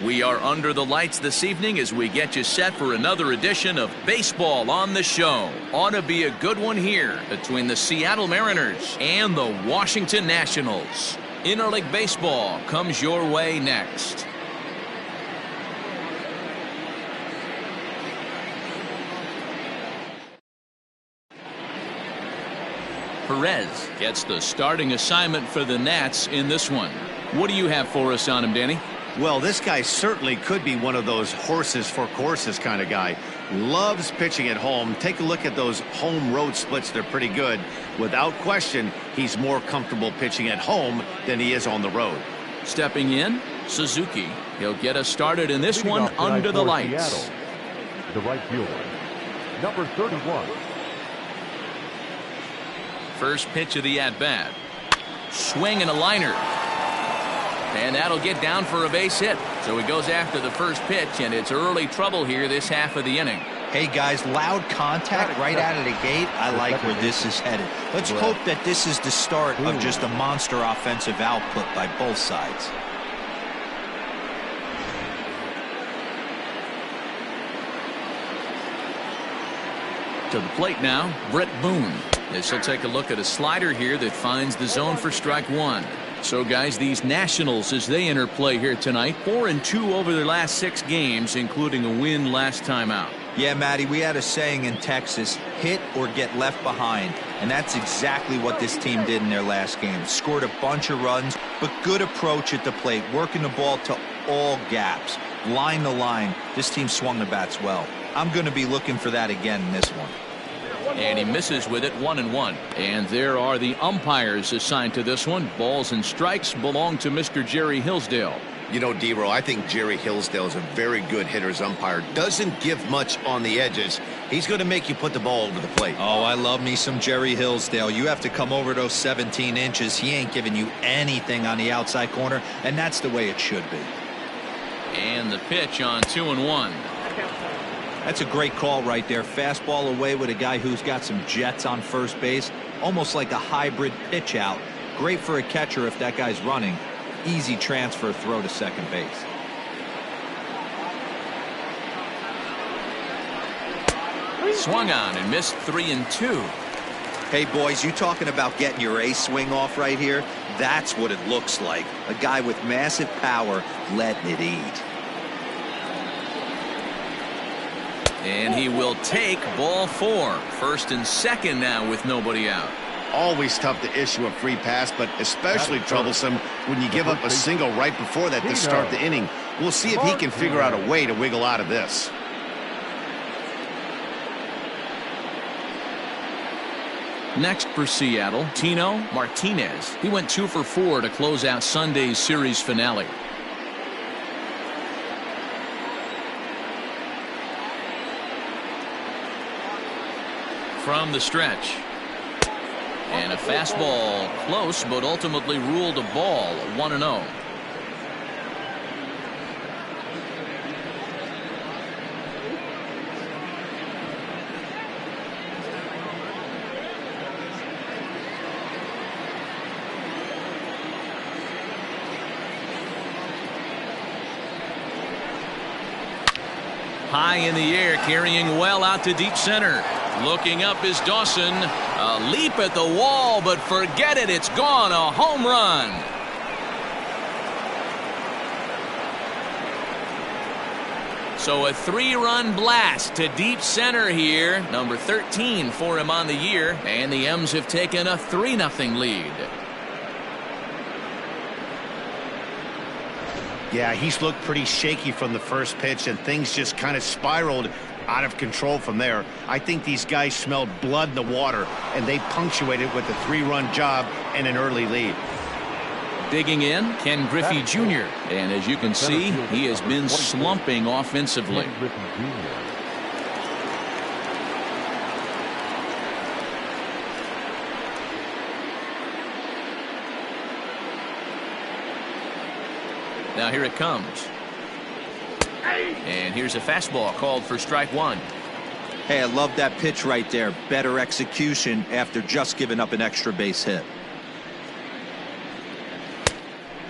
We are under the lights this evening as we get you set for another edition of Baseball on the Show. Ought to be a good one here between the Seattle Mariners and the Washington Nationals. Interleague Baseball comes your way next. Perez gets the starting assignment for the Nats in this one. What do you have for us on him, Danny? Well, this guy certainly could be one of those horses for courses kind of guy. Loves pitching at home. Take a look at those home road splits. They're pretty good. Without question, he's more comfortable pitching at home than he is on the road. Stepping in, Suzuki. He'll get us started in this one under the lights. Seattle, the right fielder, number 31. First pitch of the at-bat. Swing and a liner. And that'll get down for a base hit. So he goes after the first pitch, and it's early trouble here this half of the inning. Hey, guys, loud contact right out of the gate. I like where this is headed. Let's hope that this is the start of just a monster offensive output by both sides. To the plate now, Brett Boone. This will take a look at a slider here that finds the zone for strike one. So, guys, these Nationals, as they enter play here tonight, 4-2 over their last 6 games, including a win last time out. Yeah, Matty, we had a saying in Texas, hit or get left behind. And that's exactly what this team did in their last game. Scored a bunch of runs, but good approach at the plate, working the ball to all gaps, line to line. This team swung the bats well. I'm going to be looking for that again in this one. And he misses with it, 1-1. And there are the umpires assigned to this one. Balls and strikes belong to Mr. Jerry Hillsdale. You know, D-Row, I think Jerry Hillsdale is a very good hitter's umpire. Doesn't give much on the edges. He's going to make you put the ball over the plate. Oh, I love me some Jerry Hillsdale. You have to come over those 17 inches. He ain't giving you anything on the outside corner, and that's the way it should be. And the pitch on 2-1. That's a great call right there. Fastball away with a guy who's got some jets on first base. Almost like a hybrid pitch out. Great for a catcher if that guy's running. Easy transfer throw to second base. Swung on and missed 3-2. Hey, boys, you talking about getting your ace swing off right here? That's what it looks like. A guy with massive power letting it eat. And he will take ball 4. First and second now with nobody out. Always tough to issue a free pass, but especially troublesome when you give up a single right before that to start the inning. We'll see if he can figure out a way to wiggle out of this. Next for Seattle, Tino Martinez. He went 2 for 4 to close out Sunday's series finale. From the stretch. And a fastball close, but ultimately ruled a ball, 1-0. High in the air, carrying well out to deep center. Looking up is Dawson. A leap at the wall, but forget it. It's gone. A home run. So a 3-run blast to deep center here. Number 13 for him on the year. And the M's have taken a 3-0 lead. Yeah, he's looked pretty shaky from the first pitch, and things just kind of spiraled out of control from there. I think these guys smelled blood in the water, and they punctuated with a 3-run job and an early lead. Digging in, Ken Griffey Jr. And as you can see, he has been slumping offensively. Now here it comes. And here's a fastball called for strike 1. Hey, I love that pitch right there. Better execution after just giving up an extra base hit.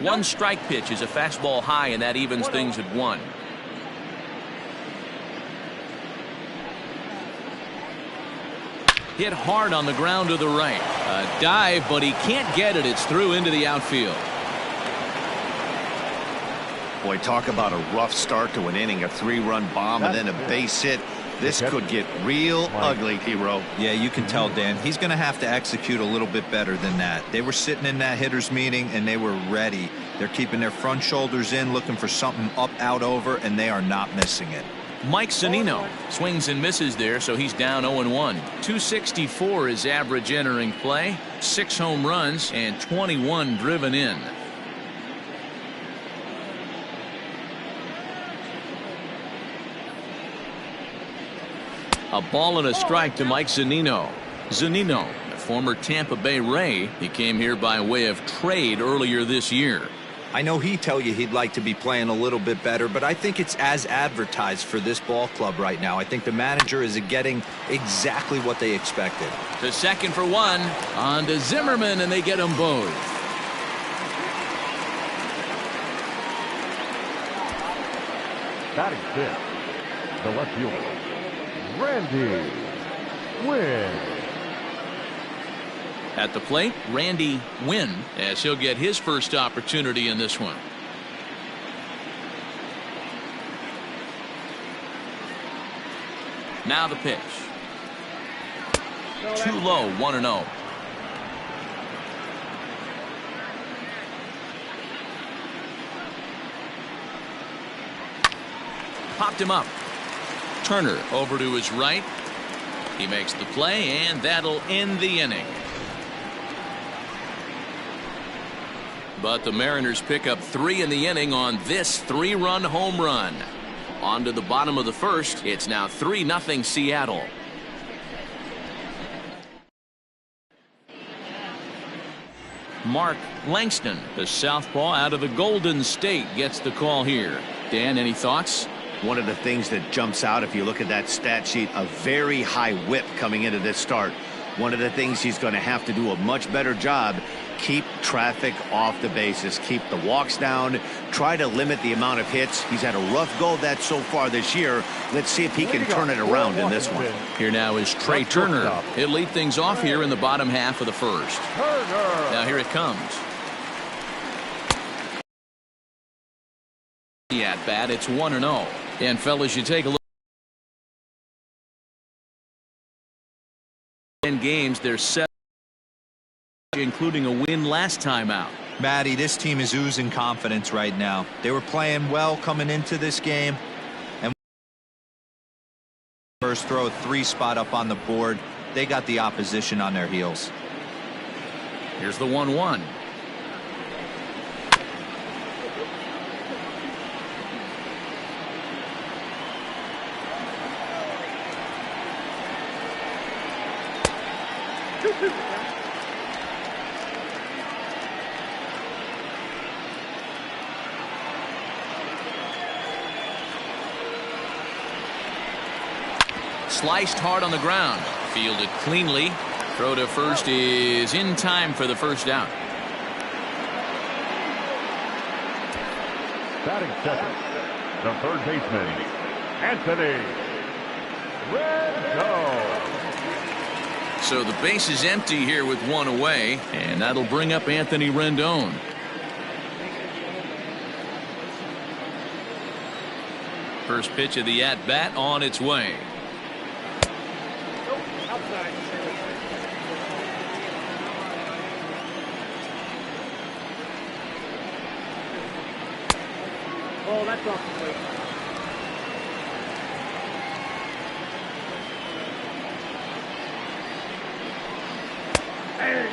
One strike pitch is a fastball high, and that evens things at 1. Hit hard on the ground to the right. A dive, but he can't get it. It's through into the outfield. Boy, talk about a rough start to an inning. A 3-run bomb and then a base hit. This could get real ugly, Hero. Yeah, you can tell, Dan. He's going to have to execute a little bit better than that. They were sitting in that hitters meeting, and they were ready. They're keeping their front shoulders in, looking for something up, out, over, and they are not missing it. Mike Zunino swings and misses there, so he's down 0-1. 264 is average entering play. 6 home runs and 21 driven in. A ball and a strike to Mike Zunino. Zunino, a former Tampa Bay Ray. He came here by way of trade earlier this year. I know he'd tell you he'd like to be playing a little bit better, but I think it's as advertised for this ball club right now. I think the manager is getting exactly what they expected. To second for 1. On to Zimmerman, and they get them both. Batting 5th, the left fielder, Randy Wynn. At the plate, Randy Wynn, as he'll get his first opportunity in this one. Now the pitch. Too low, 1-0. Popped him up. Turner over to his right. He makes the play, and that'll end the inning. But the Mariners pick up 3 in the inning on this 3-run home run. On to the bottom of the first. It's now 3-0 Seattle. Mark Langston, the southpaw out of the Golden State, gets the call here. Dan, any thoughts? One of the things that jumps out if you look at that stat sheet, a very high whip coming into this start. One of the things he's going to have to do a much better job, keep traffic off the bases, keep the walks down, try to limit the amount of hits. He's had a rough go of that so far this year. Let's see if he can turn it around in this one. Here now is Trey Turner. He'll lead things off here in the bottom half of the first. Now here it comes. The at bat, it's 1-0. And fellas, you take a look. In games, there's 7, including a win last time out. Matty, this team is oozing confidence right now. They were playing well coming into this game, and first throw a 3 spot up on the board. They got the opposition on their heels. Here's the 1-1. Sliced hard on the ground. Fielded cleanly. Throw to first is in time for the first out. Batting second, the third baseman, Anthony Rendon. So the base is empty here with 1 away, and that'll bring up Anthony Rendon. First pitch of the at-bat on its way. Oh, that's off the plate. Hey.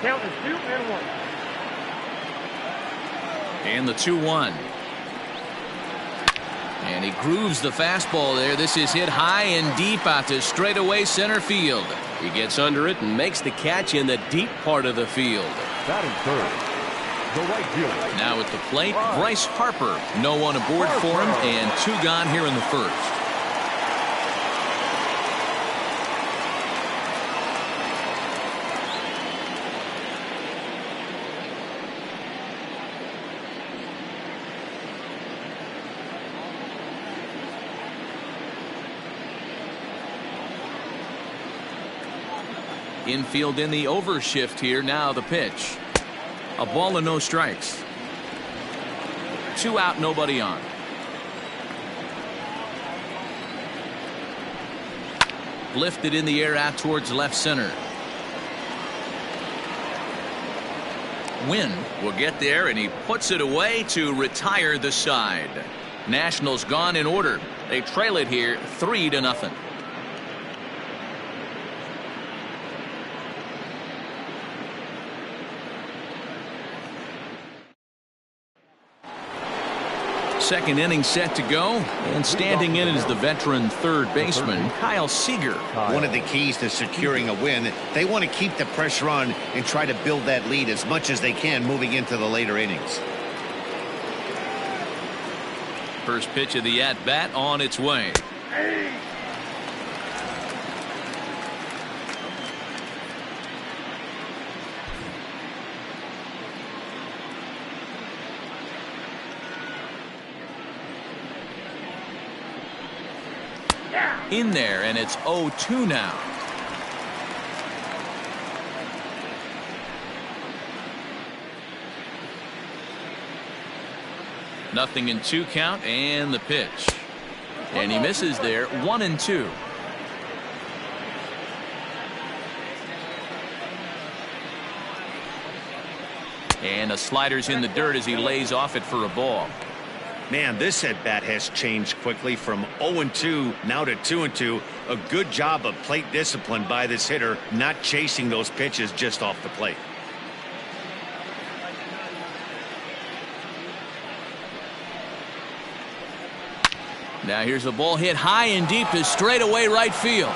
Count is 2 and 1. And the 2-1. And he grooves the fastball there. This is hit high and deep out to straightaway center field. He gets under it and makes the catch in the deep part of the field. Batting third, the right fielder. Now at the plate, Bryce Harper. No one aboard for him, and 2 gone here in the first. Infield in the overshift here. Now the pitch. A ball and no strikes. 2 out, nobody on. Lifted in the air out towards left center. Wynn will get there, and he puts it away to retire the side. Nationals gone in order. They trail it here 3-0. Second inning set to go, and standing in is the veteran third baseman Kyle Seager. One of the keys to securing a win, they want to keep the pressure on and try to build that lead as much as they can moving into the later innings. First pitch of the at-bat on its way. In there, and it's 0-2 now. Nothing in 2 count, and the pitch. And he misses there. 1-2. And a slider's in the dirt as he lays off it for a ball. Man, this at-bat has changed quickly from 0-2 now to 2-2. A good job of plate discipline by this hitter, not chasing those pitches just off the plate. Now here's a ball hit high and deep to straightaway right field.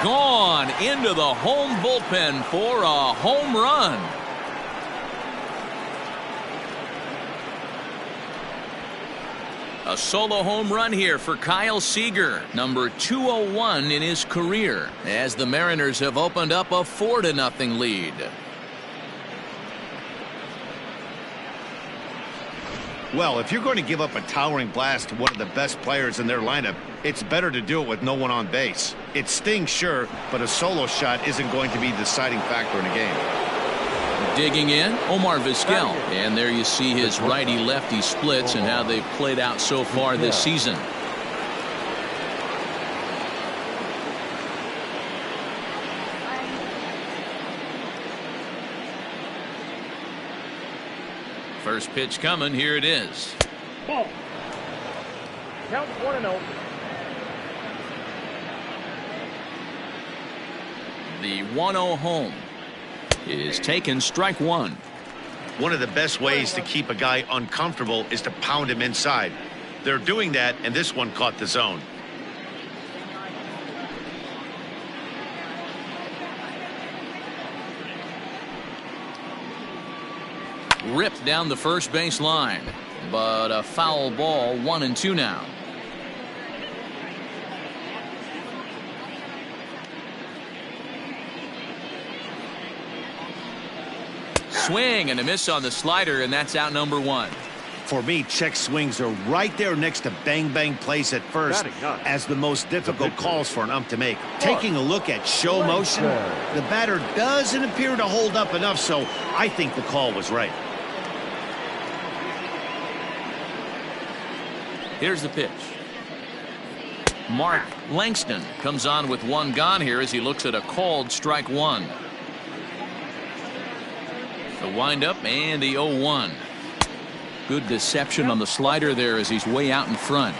Gone into the home bullpen for a home run. A solo home run here for Kyle Seager, number 201 in his career, as the Mariners have opened up a 4-0 lead. Well, if you're going to give up a towering blast to one of the best players in their lineup, it's better to do it with no one on base. It stings, sure, but a solo shot isn't going to be the deciding factor in a game. Digging in, Omar Vizquel. And there you see his righty-lefty splits and how they've played out so far this season. First pitch coming. Here it is. Ball. Count 1-0. The 1-0 home is taken. Strike one. One of the best ways to keep a guy uncomfortable is to pound him inside. They're doing that, and this one caught the zone. Ripped down the first base line, but a foul ball. 1-2 now. Swing and a miss on the slider, and that's out number 1. For me, check swings are right there next to bang-bang plays at first as the most difficult calls for an ump to make. Taking a look at show motion, the batter doesn't appear to hold up enough, so I think the call was right. Here's the pitch. Mark Langston comes on with one gone here as he looks at a called strike one. The windup and the 0-1. Good deception on the slider there as he's way out in front.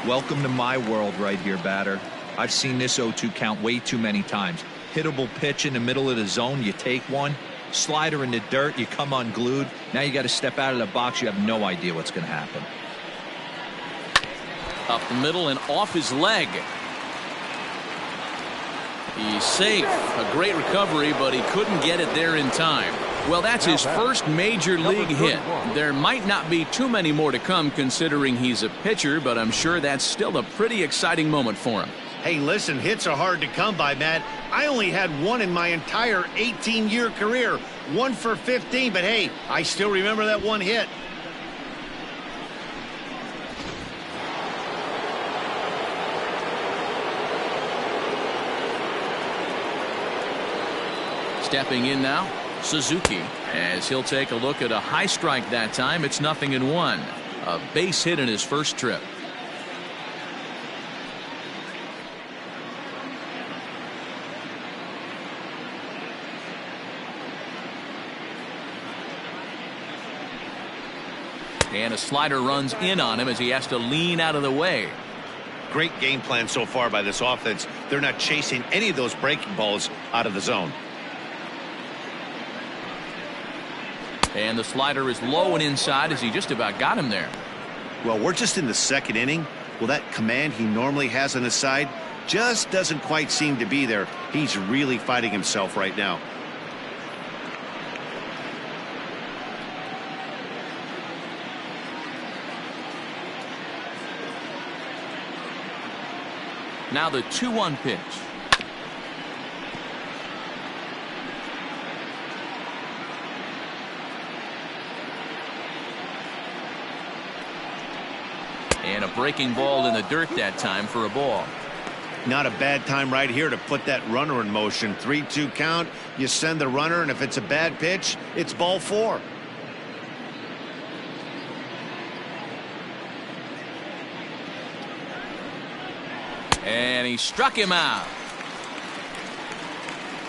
Welcome to my world right here, batter. I've seen this 0-2 count way too many times. Hittable pitch in the middle of the zone, you take one. Slider in the dirt, you come unglued. Now you got to step out of the box. You have no idea what's going to happen. Up the middle and off his leg. He's safe. A great recovery, but he couldn't get it there in time. Well, that's his first major league hit. There might not be too many more to come considering he's a pitcher, but I'm sure that's still a pretty exciting moment for him. Hey, listen, hits are hard to come by, Matt. I only had one in my entire 18-year career. 1 for 15, but hey, I still remember that one hit. Stepping in now, Suzuki, as he'll take a look at a high strike that time. It's 0-1. A base hit in his first trip. And a slider runs in on him as he has to lean out of the way. Great game plan so far by this offense. They're not chasing any of those breaking balls out of the zone. And the slider is low and inside as he just about got him there. Well, we're just in the second inning. Well, that command he normally has on his side just doesn't quite seem to be there. He's really fighting himself right now. Now the 2-1 pitch. And a breaking ball in the dirt that time for a ball. Not a bad time right here to put that runner in motion. 3-2 count. You send the runner, and if it's a bad pitch, it's ball 4. And he struck him out.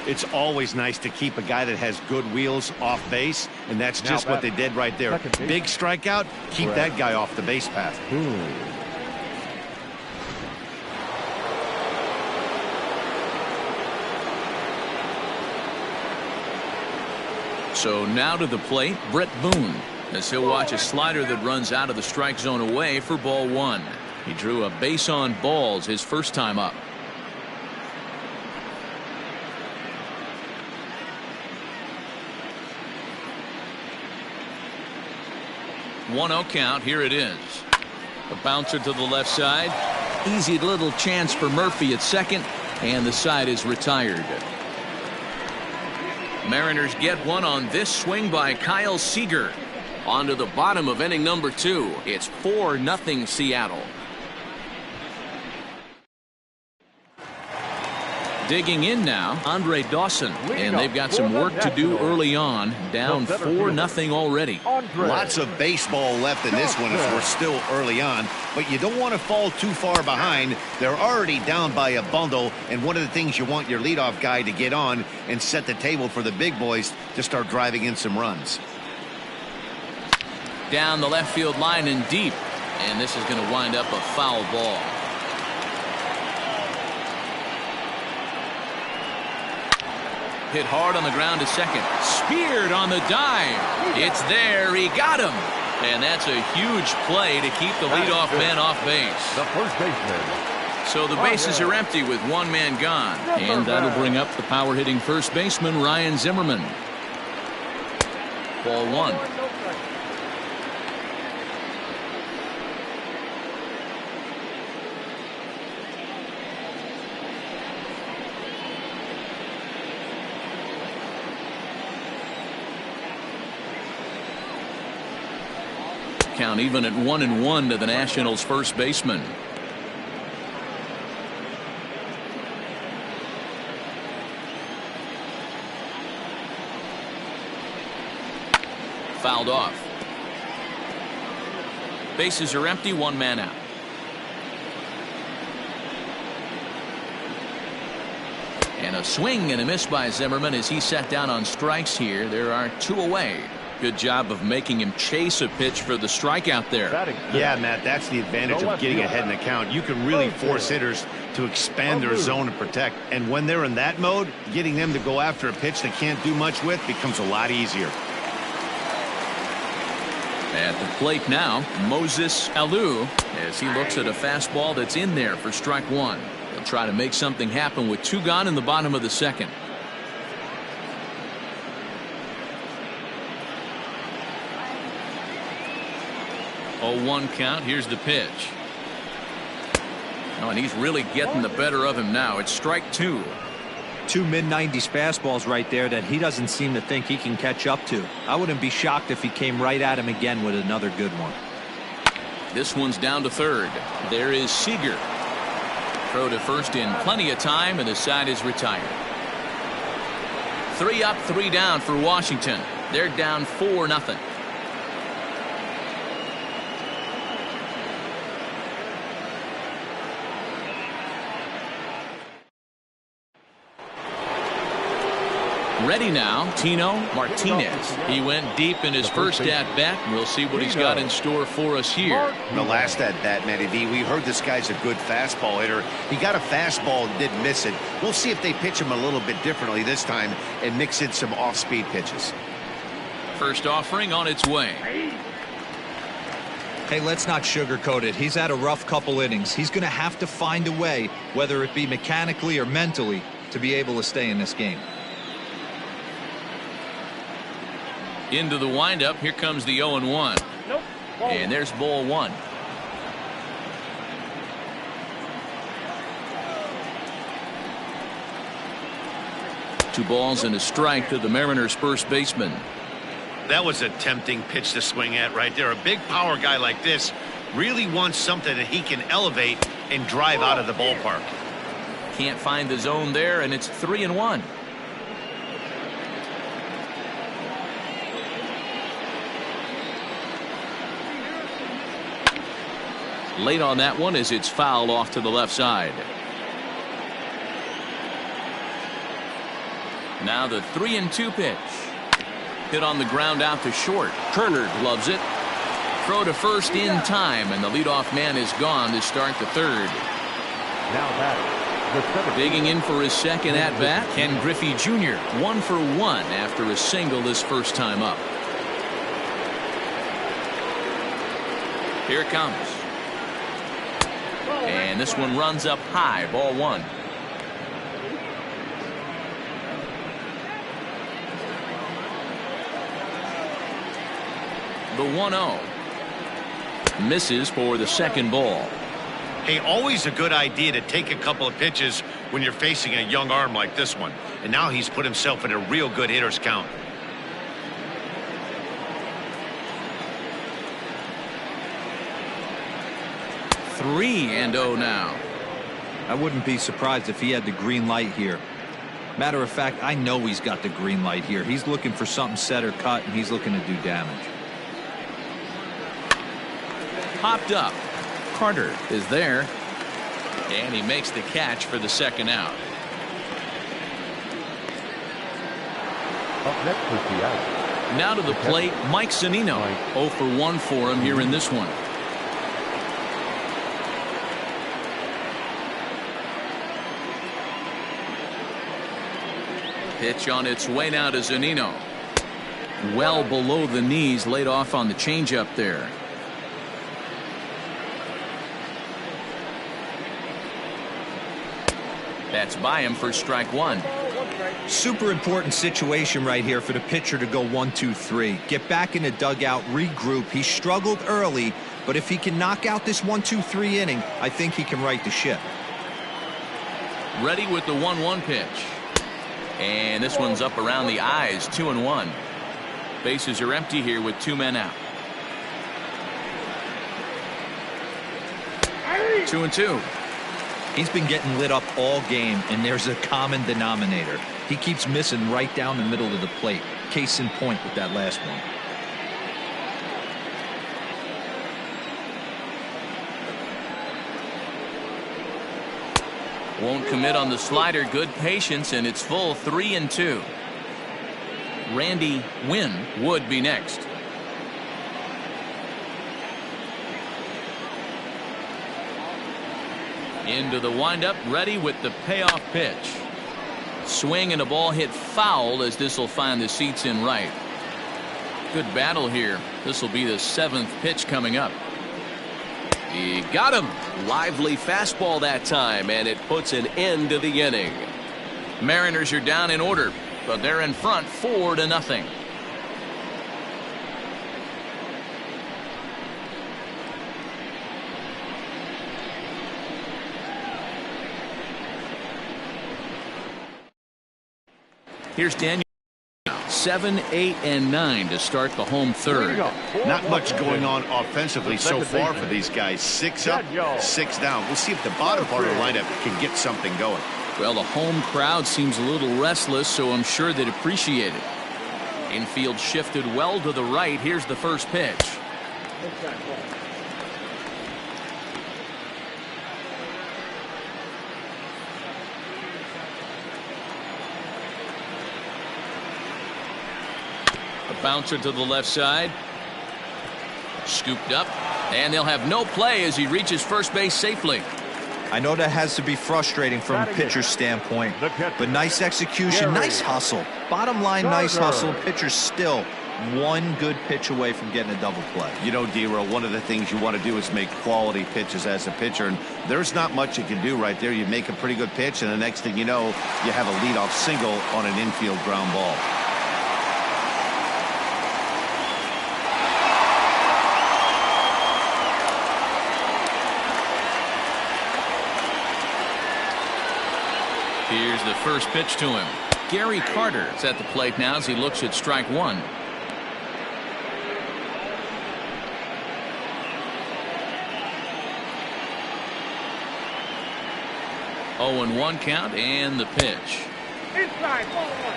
It's always nice to keep a guy that has good wheels off base, and that's just what they did right there. Big strikeout, keep that guy off the base path. So now to the plate, Brett Boone, as he'll watch a slider that runs out of the strike zone away for ball 1. He drew a base on balls his first time up. One 0 count. Here it is. A bouncer to the left side. Easy little chance for Murphy at second, and the side is retired. Mariners get one on this swing by Kyle Seager. On to the bottom of inning number 2. It's 4-0 Seattle. Digging in now, Andre Dawson, and they've got some work to do early on. Down 4-0 already. Lots of baseball left in this one if we're still early on, but you don't want to fall too far behind. They're already down by a bundle, and one of the things you want your leadoff guy to get on and set the table for the big boys to start driving in some runs. Down the left field line and deep, and this is going to wind up a foul ball. Hit hard on the ground to second. Speared on the dive. It's there. He got him. And that's a huge play to keep the leadoff man off base. The first baseman. So the bases are empty with one man gone. And that'll bring up the power hitting first baseman Ryan Zimmerman. Ball 1. Count even at 1-1 to the Nationals first baseman. Fouled off. Bases are empty, one man out. And a swing and a miss by Zimmerman as he sat down on strikes here. There are 2 away. Good job of making him chase a pitch for the strikeout there. Yeah, Matt, that's the advantage of getting ahead in the count. You can really force hitters to expand their zone and protect. And when they're in that mode, getting them to go after a pitch they can't do much with becomes a lot easier. At the plate now, Moses Alou, as he looks at a fastball that's in there for strike 1. He'll try to make something happen with 2 gone in the bottom of the second. 0-1 count. Here's the pitch. Oh, and he's really getting the better of him now. It's strike 2. 2 mid-90s fastballs right there that he doesn't seem to think he can catch up to. I wouldn't be shocked if he came right at him again with another good one. This one's down to third. There is Seager. Throw to first in plenty of time, and the side is retired. 3 up, 3 down for Washington. They're down 4-0. Ready now, Tino Martinez. He went deep in his first at-bat. We'll see what he's got in store for us here. The last at-bat, Matty V, we heard this guy's a good fastball hitter. He got a fastball and didn't miss it. We'll see if they pitch him a little bit differently this time and mix in some off-speed pitches. First offering on its way. Hey, let's not sugarcoat it. He's had a rough couple innings. He's going to have to find a way, whether it be mechanically or mentally, to be able to stay in this game. Into the windup. Here comes the 0-1. Nope. And there's ball 1. Two balls and a strike to the Mariners' first baseman. That was a tempting pitch to swing at right there. A big power guy like this really wants something that he can elevate and drive out of the ballpark. Can't find the zone there, and it's 3-1. Late on that one as it's fouled off to the left side. Now the 3-2 pitch. Hit on the ground out to short. Turner gloves it. Throw to first in time, and the leadoff man is gone to start the third. Now batting, Digging in for his second at-bat, Ken Griffey Jr. 1 for 1 after a single this first time up. Here it comes. And this one runs up high, ball 1. The 1-0. Misses for the second ball. Hey, always a good idea to take a couple of pitches when you're facing a young arm like this one. And now he's put himself in a real good hitter's count. Three and 0 now. I wouldn't be surprised if he had the green light here. Matter of fact, I know he's got the green light here. He's looking for something set or cut, and he's looking to do damage. Popped up. Carter is there. And he makes the catch for the second out. up next is the out. Now to the plate, Mike Zunino. 0 for 1 for him here in this one. Pitch on its way now to Zunino. Well below the knees, laid off on the changeup there. That's by him for strike 1. Super important situation right here for the pitcher to go 1-2-3. Get back in the dugout, regroup. He struggled early, but if he can knock out this 1-2-3 inning, I think he can right the ship. Ready with the 1-1 pitch. And this one's up around the eyes, 2-1. Bases are empty here with 2 men out. 2-2. He's been getting lit up all game, and there's a common denominator. He keeps missing right down the middle of the plate. Case in point with that last one. Won't commit on the slider. Good patience, and it's full 3-2. Randy Wynn would be next. Into the windup, ready with the payoff pitch. Swing and a ball hit foul as this will find the seats in right. Good battle here. This will be the 7th pitch coming up. He got him. Lively fastball that time, and it puts an end to the inning. Mariners are down in order, but they're in front 4-0. Here's Daniel. 7, 8, and 9 to start the home third. Not much going on offensively so far for these guys. 6 up, 6 down. We'll see if the bottom part of the lineup can get something going. Well, the home crowd seems a little restless, so I'm sure they'd appreciate it. Infield shifted well to the right. Here's the first pitch. Inside ball. A bouncer to the left side. Scooped up. And they'll have no play as he reaches first base safely. I know that has to be frustrating from a pitcher's standpoint, but nice execution, nice hustle. Bottom line, nice hustle. Pitcher's still one good pitch away from getting a double play. You know, D-Row, one of the things you want to do is make quality pitches as a pitcher, and there's not much you can do right there. You make a pretty good pitch, and the next thing you know, you have a leadoff single on an infield ground ball. Here's the first pitch to him. Gary Carter is at the plate now as he looks at strike one. Oh, and 1 count and the pitch. Inside ball 1.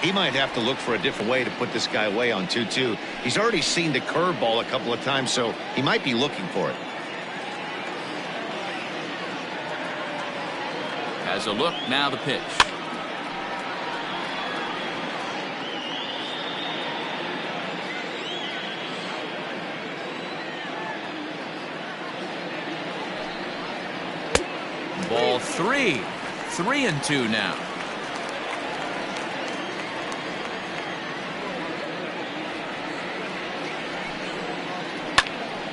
He might have to look for a different way to put this guy away on 2-2. He's already seen the curveball a couple of times, so he might be looking for it. Has a look, now the pitch. Ball 3. 3-2 now.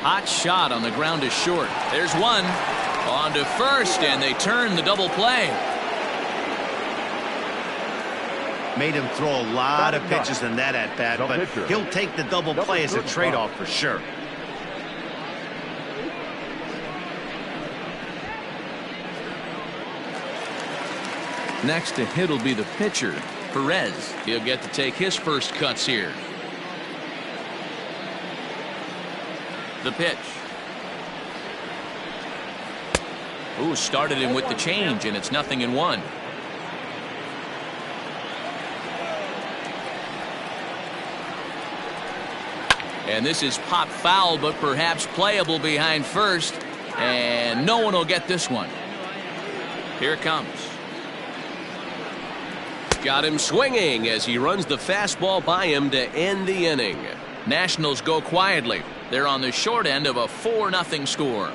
Hot shot on the ground is short. There's one. On to first, and they turn the double play. Made him throw a lot of pitches in that at-bat, but he'll take the double play as a trade-off for sure. Next to hit will be the pitcher, Perez. He'll get to take his first cuts here. The pitch. Ooh, started him with the change, and it's 0-1. And this is pop foul, but perhaps playable behind first. And no one will get this one. Here it comes. Got him swinging as he runs the fastball by him to end the inning. Nationals go quietly. They're on the short end of a 4-0 score.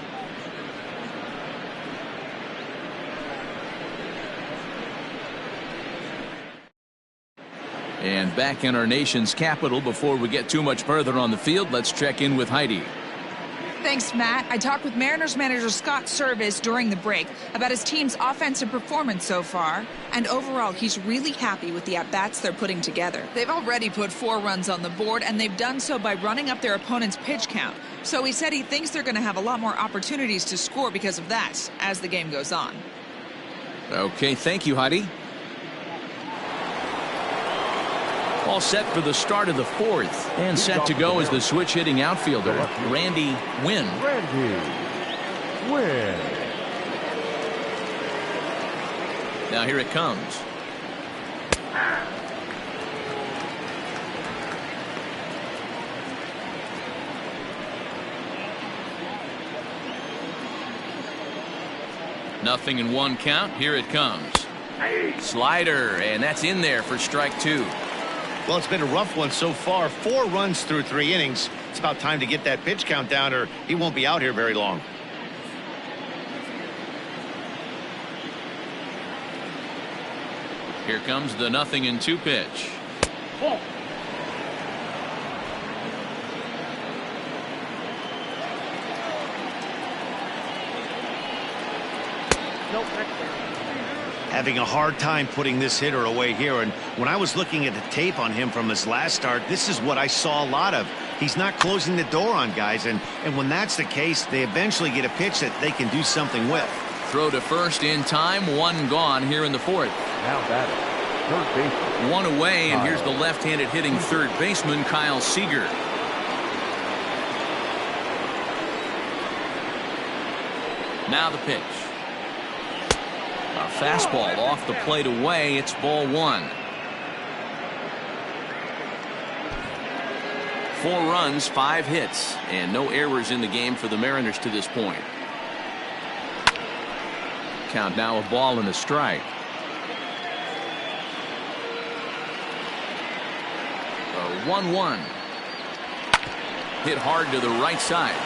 And back in our nation's capital, before we get too much further on the field, let's check in with Heidi. Thanks, Matt. I talked with Mariners manager Scott Service during the break about his team's offensive performance so far. And overall, he's really happy with the at-bats they're putting together. They've already put 4 runs on the board, and they've done so by running up their opponent's pitch count. So he said he thinks they're going to have a lot more opportunities to score because of that as the game goes on. Okay, thank you, Heidi. All set for the start of the 4th, and set to go is the switch hitting outfielder, Randy Wynn. Now here it comes. Nothing in 1 count. Here it comes. Slider, and that's in there for strike 2. Well, it's been a rough one so far. 4 runs through 3 innings. It's about time to get that pitch count down, or he won't be out here very long. Here comes the 0-2 pitch. Ball. Having a hard time putting this hitter away here. And when I was looking at the tape on him from his last start, this is what I saw a lot of. He's not closing the door on guys. And when that's the case, they eventually get a pitch that they can do something with. Throw to first in time. One gone here in the fourth. Now batting, third baseman. One away, and here's the left-handed hitting third baseman, Kyle Seager. Now the pitch. A fastball off the plate away. It's ball one. 4 runs, 5 hits, and no errors in the game for the Mariners to this point. Count now a ball and a strike. A 1-1. Hit hard to the right side.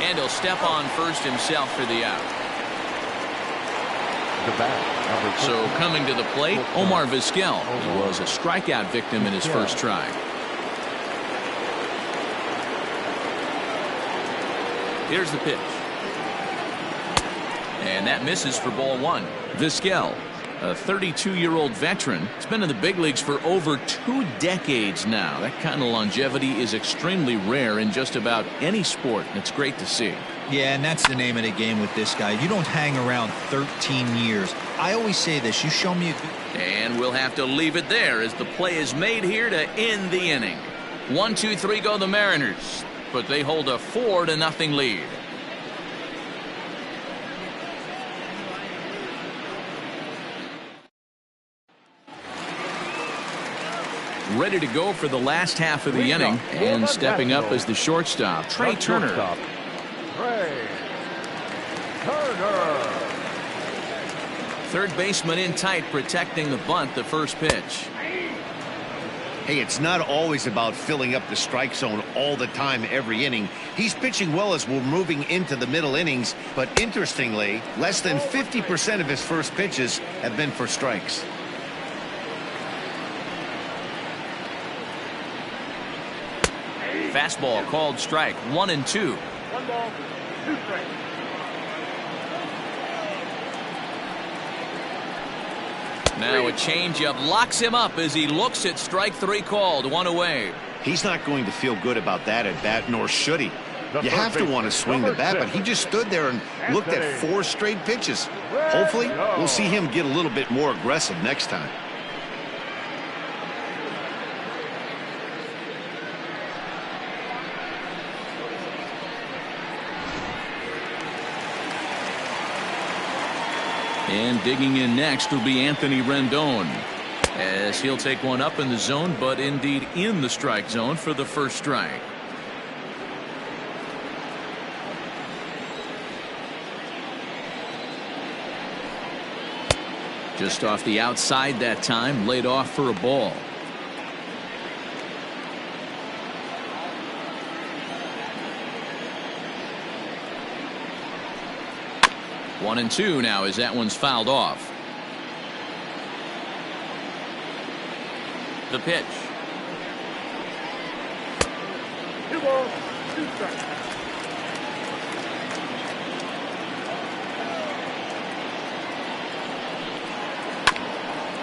And he'll step on first himself for the out. So coming to the plate, Omar Vizquel. He was a strikeout victim in his first try. Here's the pitch. And that misses for ball one. Vizquel, a 32-year-old veteran, has been in the big leagues for over 2 decades now. That kind of longevity is extremely rare in just about any sport, and it's great to see. Yeah, and that's the name of the game with this guy. You don't hang around 13 years. I always say this, you show me a good... And we'll have to leave it there as the play is made here to end the inning. 1-2-3 go the Mariners, but they hold a 4-0 lead. Ready to go for the last half of the inning, and stepping up as the shortstop, Trey Turner. Trey Turner. Third baseman in tight, protecting the bunt, the first pitch. Hey, it's not always about filling up the strike zone all the time every inning. He's pitching well as we're moving into the middle innings, but interestingly, less than 50% of his first pitches have been for strikes. Fastball called strike, 1-2. 1 ball, 2 strikes. Now a changeup locks him up as he looks at strike 3 called, 1 away. He's not going to feel good about that at bat, nor should he. You have to want to swing the bat, but he just stood there and looked at 4 straight pitches. Hopefully, we'll see him get a little bit more aggressive next time. And digging in next will be Anthony Rendon, as he'll take one up in the zone, but indeed in the strike zone for the first strike. Just off the outside that time, laid off for a ball. One and two now as that one's fouled off. The pitch. 2 balls, 2 strikes.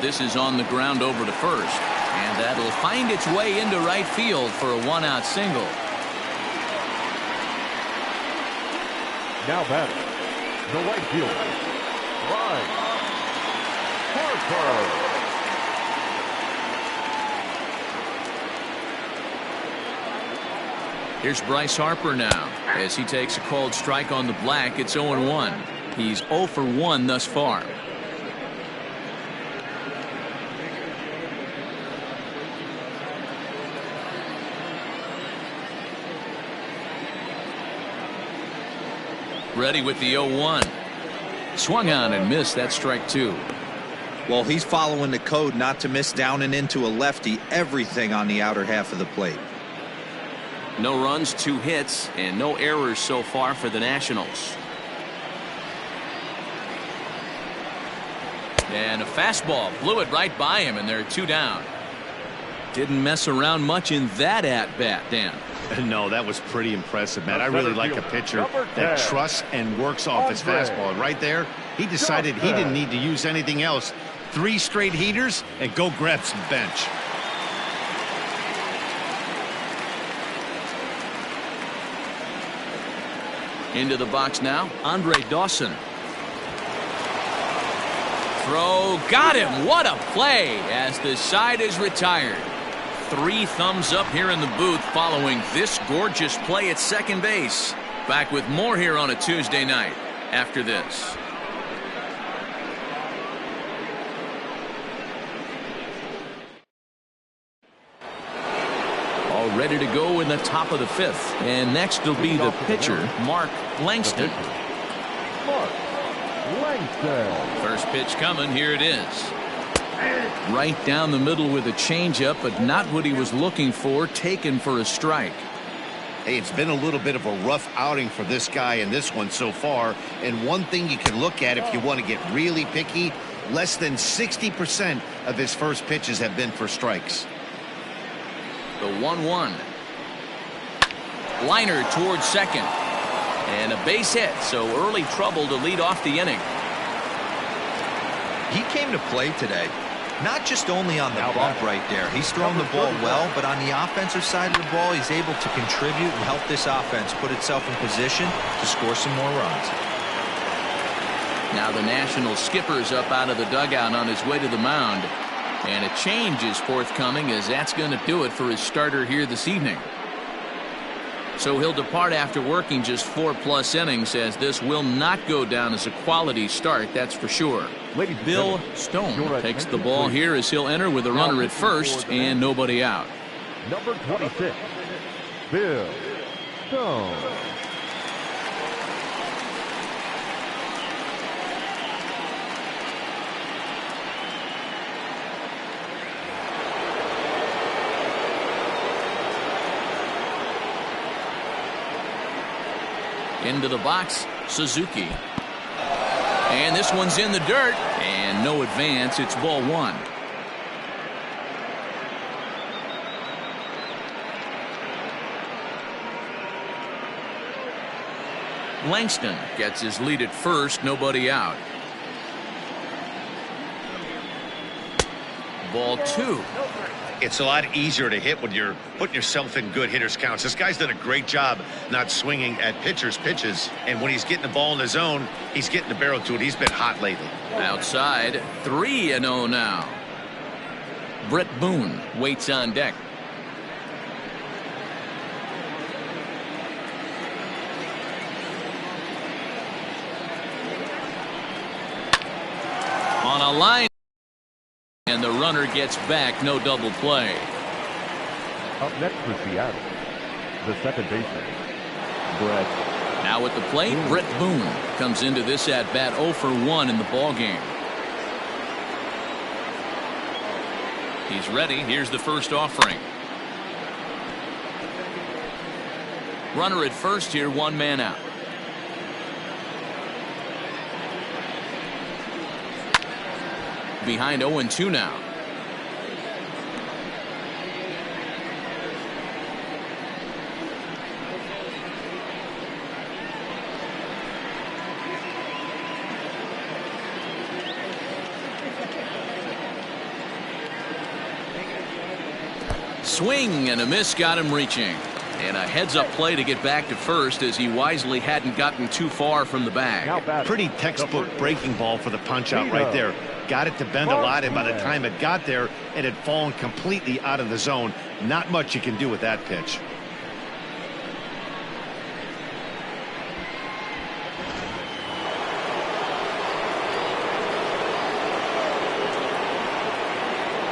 This is on the ground over to first, and that'll find its way into right field for a 1-out single. Now batting, the right fielder, Bryce Harper. Here's Bryce Harper now as he takes a called strike on the black. It's 0-1. He's 0 for 1 thus far. Ready with the 0-1. Swung on and missed. That strike 2. Well, he's following the code not to miss down and into a lefty. Everything on the outer half of the plate. No runs, 2 hits, and no errors so far for the Nationals. And a fastball blew it right by him, and they're 2 down. Didn't mess around much in that at-bat, Dan. No, that was pretty impressive, man. I really like a pitcher that trusts and works off his fastball. Right there, he decided he didn't need to use anything else. 3 straight heaters and go grab some bench. Into the box now, Andre Dawson. Throw, got him. What a play as the side is retired. 3 thumbs up here in the booth following this gorgeous play at second base. Back with more here on a Tuesday night after this. All ready to go in the top of the 5th. And next will be the pitcher, Mark Langston. First pitch coming. Here it is. Right down the middle with a changeup, but not what he was looking for. Taken for a strike. Hey, it's been a little bit of a rough outing for this guy in this one so far. And one thing you can look at if you want to get really picky, less than 60% of his first pitches have been for strikes. The 1-1. Liner towards second. And a base hit, so early trouble to lead off the inning. He came to play today. Not just only on the bump right there. He's thrown the ball well, but on the offensive side of the ball, he's able to contribute and help this offense put itself in position to score some more runs. Now the National skipper's up out of the dugout on his way to the mound. And a change is forthcoming, as that's going to do it for his starter here this evening. So he'll depart after working just 4+ innings, as this will not go down as a quality start, that's for sure. Bill Stone takes the ball here as he'll enter with a runner at first and nobody out. Number 26, Bill Stone. Into the box, Suzuki. And this one's in the dirt, and no advance. It's ball 1. Langston gets his lead at first, nobody out. Ball 2. It's a lot easier to hit when you're putting yourself in good hitters counts. This guy's done a great job not swinging at pitchers' pitches. And when he's getting the ball in the zone, he's getting the barrel to it. He's been hot lately. Outside, 3-0 now. Brett Boone waits on deck. On a line. And the runner gets back, no double play. Up next for Seattle, the second baseman, Brett. Now at the plate, Brett Boone comes into this at-bat 0 for 1 in the ball game. He's ready. Here's the first offering. Runner at first here, 1 man out. Behind 0-2 now. Swing and a miss got him reaching. And a heads-up play to get back to first, as he wisely hadn't gotten too far from the bag. Pretty textbook breaking ball for the punch-out right there. Got it to bend a lot, and by the time it got there, it had fallen completely out of the zone. Not much you can do with that pitch.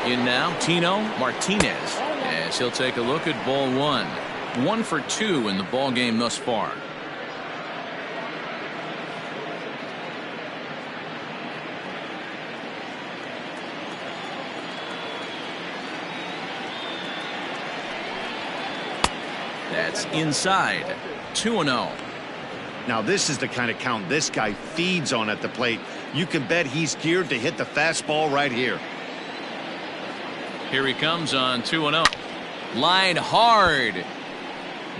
In now, Tino Martinez, as he'll take a look at ball 1. 1 for 2 in the ball game thus far. That's inside. 2-0. Now this is the kind of count this guy feeds on at the plate. You can bet he's geared to hit the fastball right here. Here he comes on 2-0. Line hard,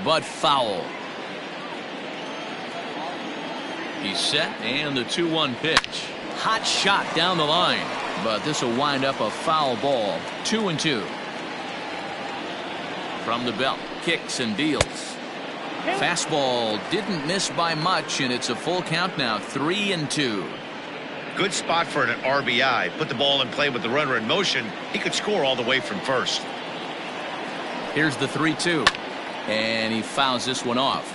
but foul. He's set, and the 2-1 pitch. Hot shot down the line, but this will wind up a foul ball. 2-2. From the belt, kicks and deals. Fastball didn't miss by much, and it's a full count now. 3-2. Good spot for an RBI. Put the ball in play with the runner in motion. He could score all the way from first. Here's the 3-2, and he fouls this one off.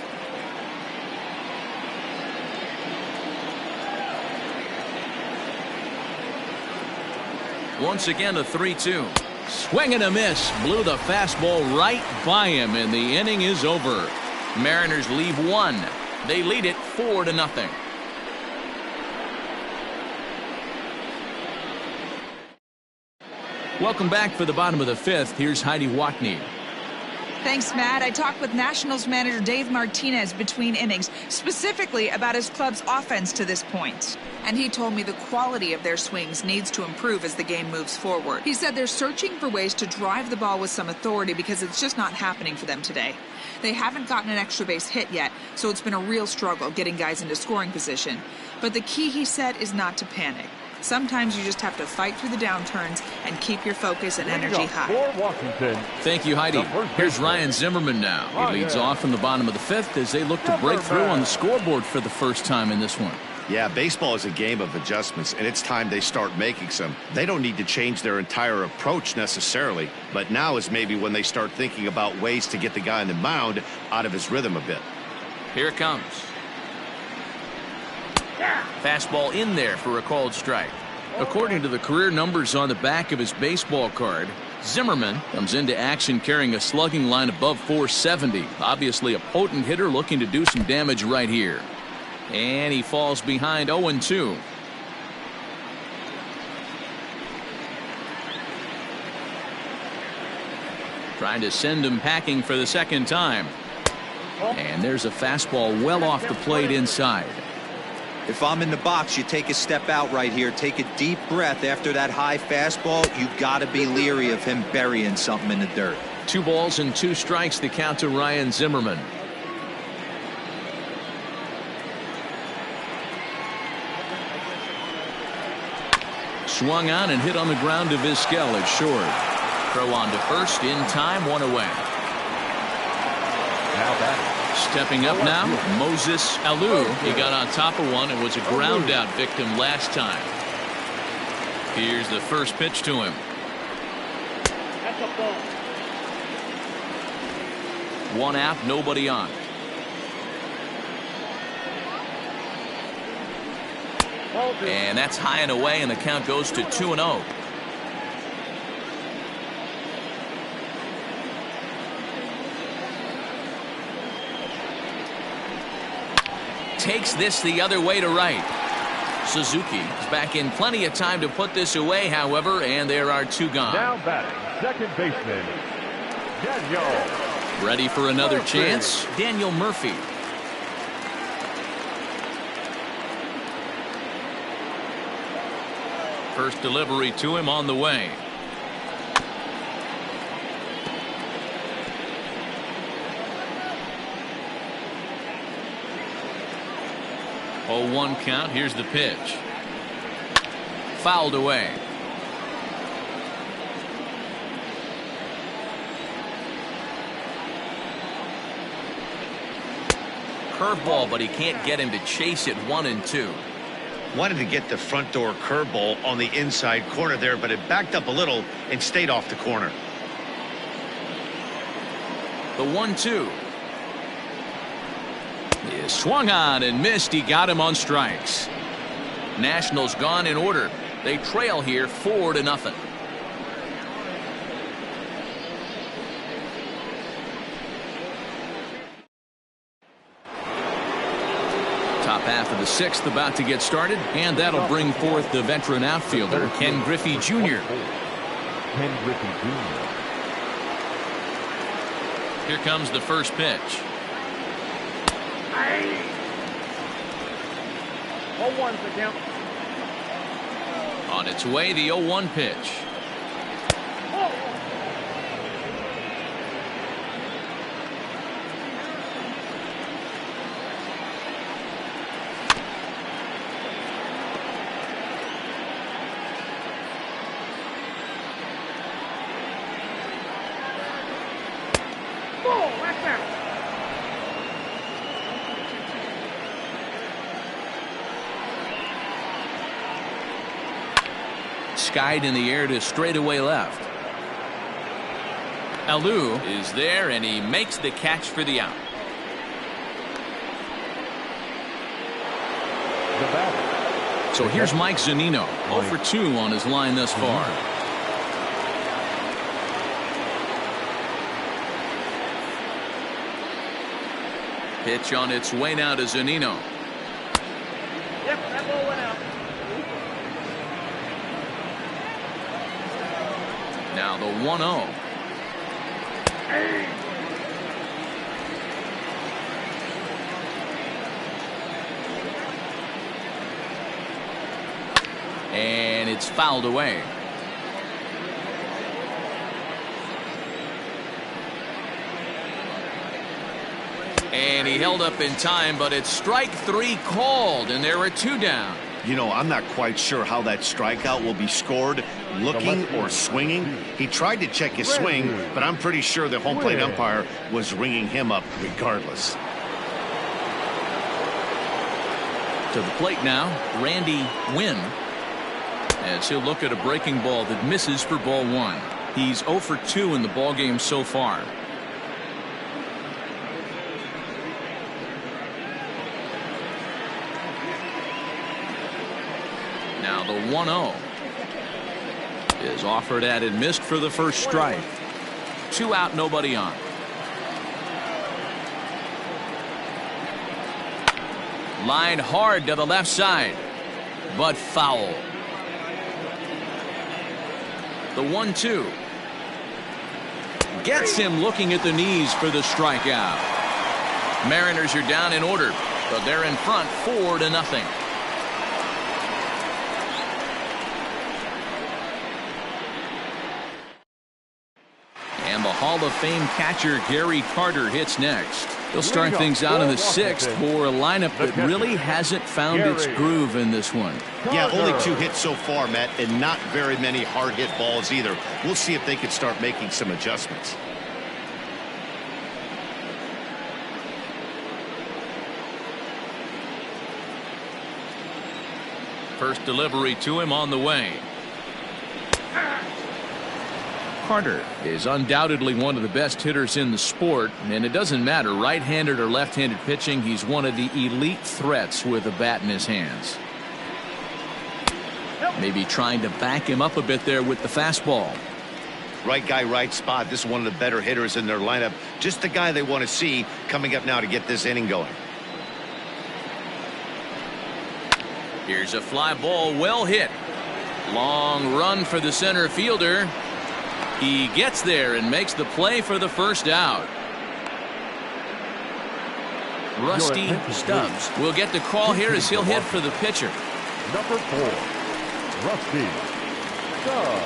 Once again, a 3-2. Swing and a miss. Blew the fastball right by him, and the inning is over. Mariners leave one. They lead it 4-0. Welcome back for the bottom of the fifth. Here's Heidi Watney. Thanks, Matt. I talked with Nationals manager Dave Martinez between innings, specifically about his club's offense to this point. And he told me the quality of their swings needs to improve as the game moves forward. He said they're searching for ways to drive the ball with some authority because it's just not happening for them today. They haven't gotten an extra base hit yet, so it's been a real struggle getting guys into scoring position. But the key, he said, is not to panic. Sometimes you just have to fight through the downturns and keep your focus and energy high. Thank you, Heidi. Here's Ryan Zimmerman now. He leads off in the bottom of the fifth as they look to break through on the scoreboard for the first time in this one. Yeah, baseball is a game of adjustments, and it's time they start making some. They don't need to change their entire approach necessarily, but now is maybe when they start thinking about ways to get the guy on the mound out of his rhythm a bit. Here it comes. Fastball in there for a called strike. According to the career numbers on the back of his baseball card, Zimmerman comes into action carrying a slugging line above 470. Obviously a potent hitter looking to do some damage right here. And he falls behind 0-2. Trying to send him packing for the second time. And there's a fastball well off the plate inside. If I'm in the box, you take a step out right here. Take a deep breath after that high fastball. You got to be leery of him burying something in the dirt. 2 balls and 2 strikes, the count to Ryan Zimmerman. Swung on and hit on the ground to Vizquel at short. Throw on to first in time, 1 away. Now batting. Stepping up now, Moses Alou. He got on top of one and was a ground out victim last time. Here's the first pitch to him. That's a ball. 1 out, nobody on. And that's high and away, and the count goes to 2-0. Takes this the other way to right. Suzuki is back in plenty of time to put this away, however, and there are 2 gone. Now batting, second baseman, Daniel. Ready for another chance, Daniel Murphy. First delivery to him on the way. Oh, 1 count. Here's the pitch. Fouled away. Curveball, but he can't get him to chase it. 1-2. Wanted to get the front door curveball on the inside corner there, but it backed up a little and stayed off the corner. The 1-2. He swung on and missed. He got him on strikes. Nationals gone in order. They trail here 4-0. Top half of the 6th about to get started, and that'll bring forth the veteran outfielder Ken Griffey Jr. Ken Griffey Jr. Here comes the first pitch. 0-1's the count. On its way, the 0-1 pitch. Skied in the air to straightaway left. Alou is there, and he makes the catch for the out. The batter. So here's Mike Zunino, 0 for 2 on his line thus far. Pitch on its way now to Zunino. Yep, that ball went out. Now the 1-0. And it's fouled away. And he held up in time, but it's strike 3 called, and there are 2 down. You know, I'm not quite sure how that strikeout will be scored, looking or swinging. He tried to check his swing, but I'm pretty sure the home plate umpire was ringing him up regardless. To the plate now, Randy Wynn, as he'll look at a breaking ball that misses for ball 1. He's 0 for 2 in the ballgame so far. Now the 1-0 is offered at and missed for the first strike. 2 out, nobody on. Line hard to the left side, but foul. The 1-2 gets him looking at the knees for the strikeout. Mariners are down in order, but they're in front 4-0. And the Hall of Fame catcher Gary Carter hits next. He'll start things out in the 6th for a lineup that really hasn't found its groove in this one. Yeah, only 2 hits so far, Matt, and not very many hard hit balls either. We'll see if they can start making some adjustments. First delivery to him on the way. Carter is undoubtedly one of the best hitters in the sport, and it doesn't matter right-handed or left-handed pitching. He's one of the elite threats with a bat in his hands. Maybe trying to back him up a bit there with the fastball. Right guy, right spot. This is one of the better hitters in their lineup. Just the guy they want to see coming up now to get this inning going. Here's a fly ball, well hit. Long run for the center fielder. He gets there and makes the play for the first out. Rusty Stubbs will get the call here as he'll hit for the pitcher. Number 4, Rusty Stubbs.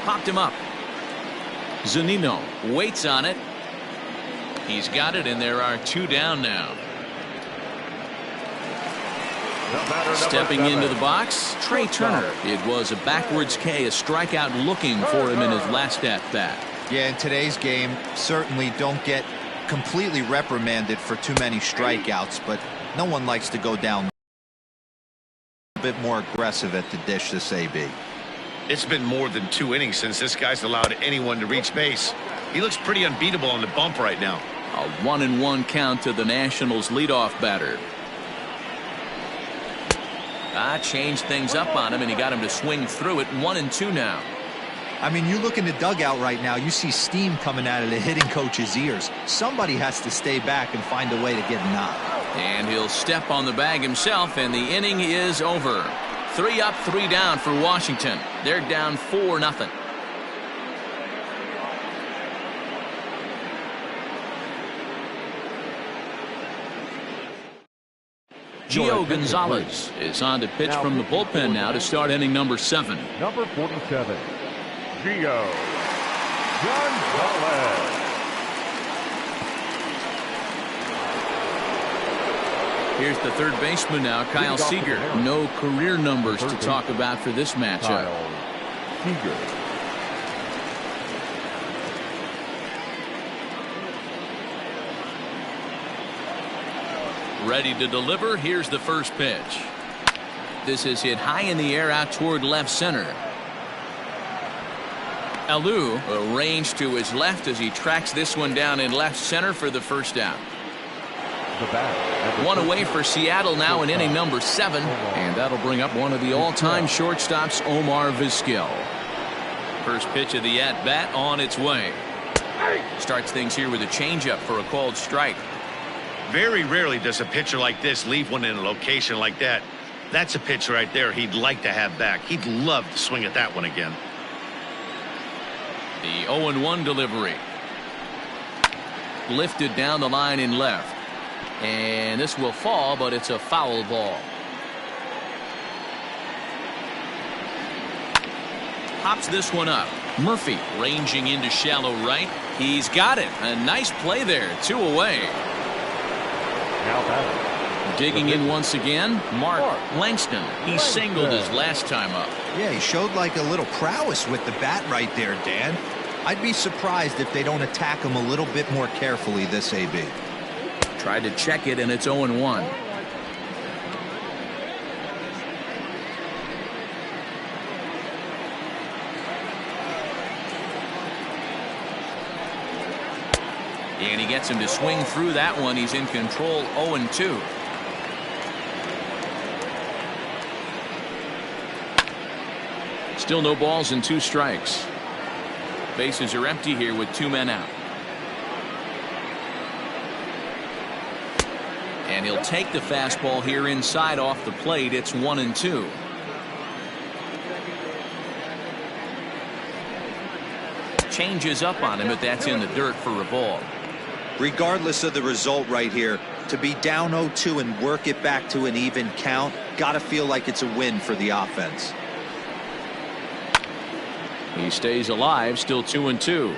Popped him up. Zunino waits on it. He's got it, and there are 2 down now. Stepping into the box, Trey Turner. It was a backwards K, a strikeout looking for him in his last at-bat. Yeah, in today's game, certainly don't get completely reprimanded for too many strikeouts, but no one likes to go down a bit more aggressive at the dish this AB. It's been more than 2 innings since this guy's allowed anyone to reach base. He looks pretty unbeatable on the bump right now. A 1-1 count to the Nationals leadoff batter. Changed things up on him, and he got him to swing through it. 1-2 now. I mean, you look in the dugout right now, you see steam coming out of the hitting coach's ears. Somebody has to stay back and find a way to get him out. And he'll step on the bag himself, and the inning is over. 3 up, 3 down for Washington. They're down 4-0. Gio Gonzalez is on to pitch from the bullpen now to start inning number 7. Number 47, Gio Gonzalez. Here's the third baseman now, Kyle Seager. No career numbers to talk about for this matchup. Seager. Ready to deliver. Here's the first pitch. This is hit high in the air out toward left center. Alou arranged to his left as he tracks this one down in left center for the first out. One away for Seattle now in inning number 7, and that'll bring up one of the all-time shortstops, Omar Vizquel. First pitch of the at-bat on its way. Starts things here with a changeup for a called strike. Very rarely does a pitcher like this leave one in a location like that. That's a pitch right there he'd like to have back. He'd love to swing at that one again. The 0-1 delivery. Lifted down the line in left. And this will fall, but it's a foul ball. Pops this one up. Murphy ranging into shallow right. He's got it. A nice play there. 2 away. Now batting. Digging in once again, Mark Langston. He singled his last time up. Yeah, he showed like a little prowess with the bat right there, Dan. I'd be surprised if they don't attack him a little bit more carefully this AB. Tried to check it, and it's 0-1. And he gets him to swing through that one. He's in control. 0-2. Still no balls and 2 strikes. Bases are empty here with 2 men out. And he'll take the fastball here inside off the plate. It's 1-2. Changes up on him, but that's in the dirt for a ball. Regardless of the result right here, to be down 0-2 and work it back to an even count, gotta feel like it's a win for the offense. He stays alive, still 2-2.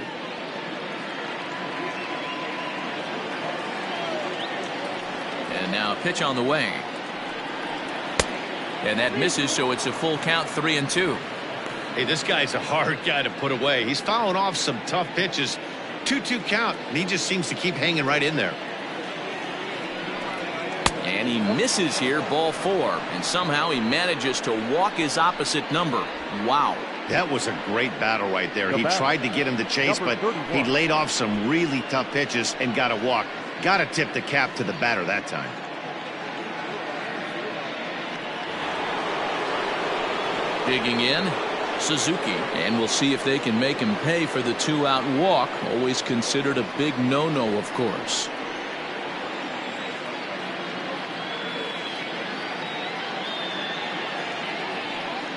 And now a pitch on the way. And that misses, so it's a full count, 3-2. Hey, this guy's a hard guy to put away. He's fouling off some tough pitches. 2-2 count, and he just seems to keep hanging right in there. And he misses here, ball 4. And somehow he manages to walk his opposite number. Wow. That was a great battle right there. He tried to get him to chase, but he laid off some really tough pitches and got a walk. Got to tip the cap to the batter that time. Digging in, Suzuki. And we'll see if they can make him pay for the 2-out walk. Always considered a big no-no, of course.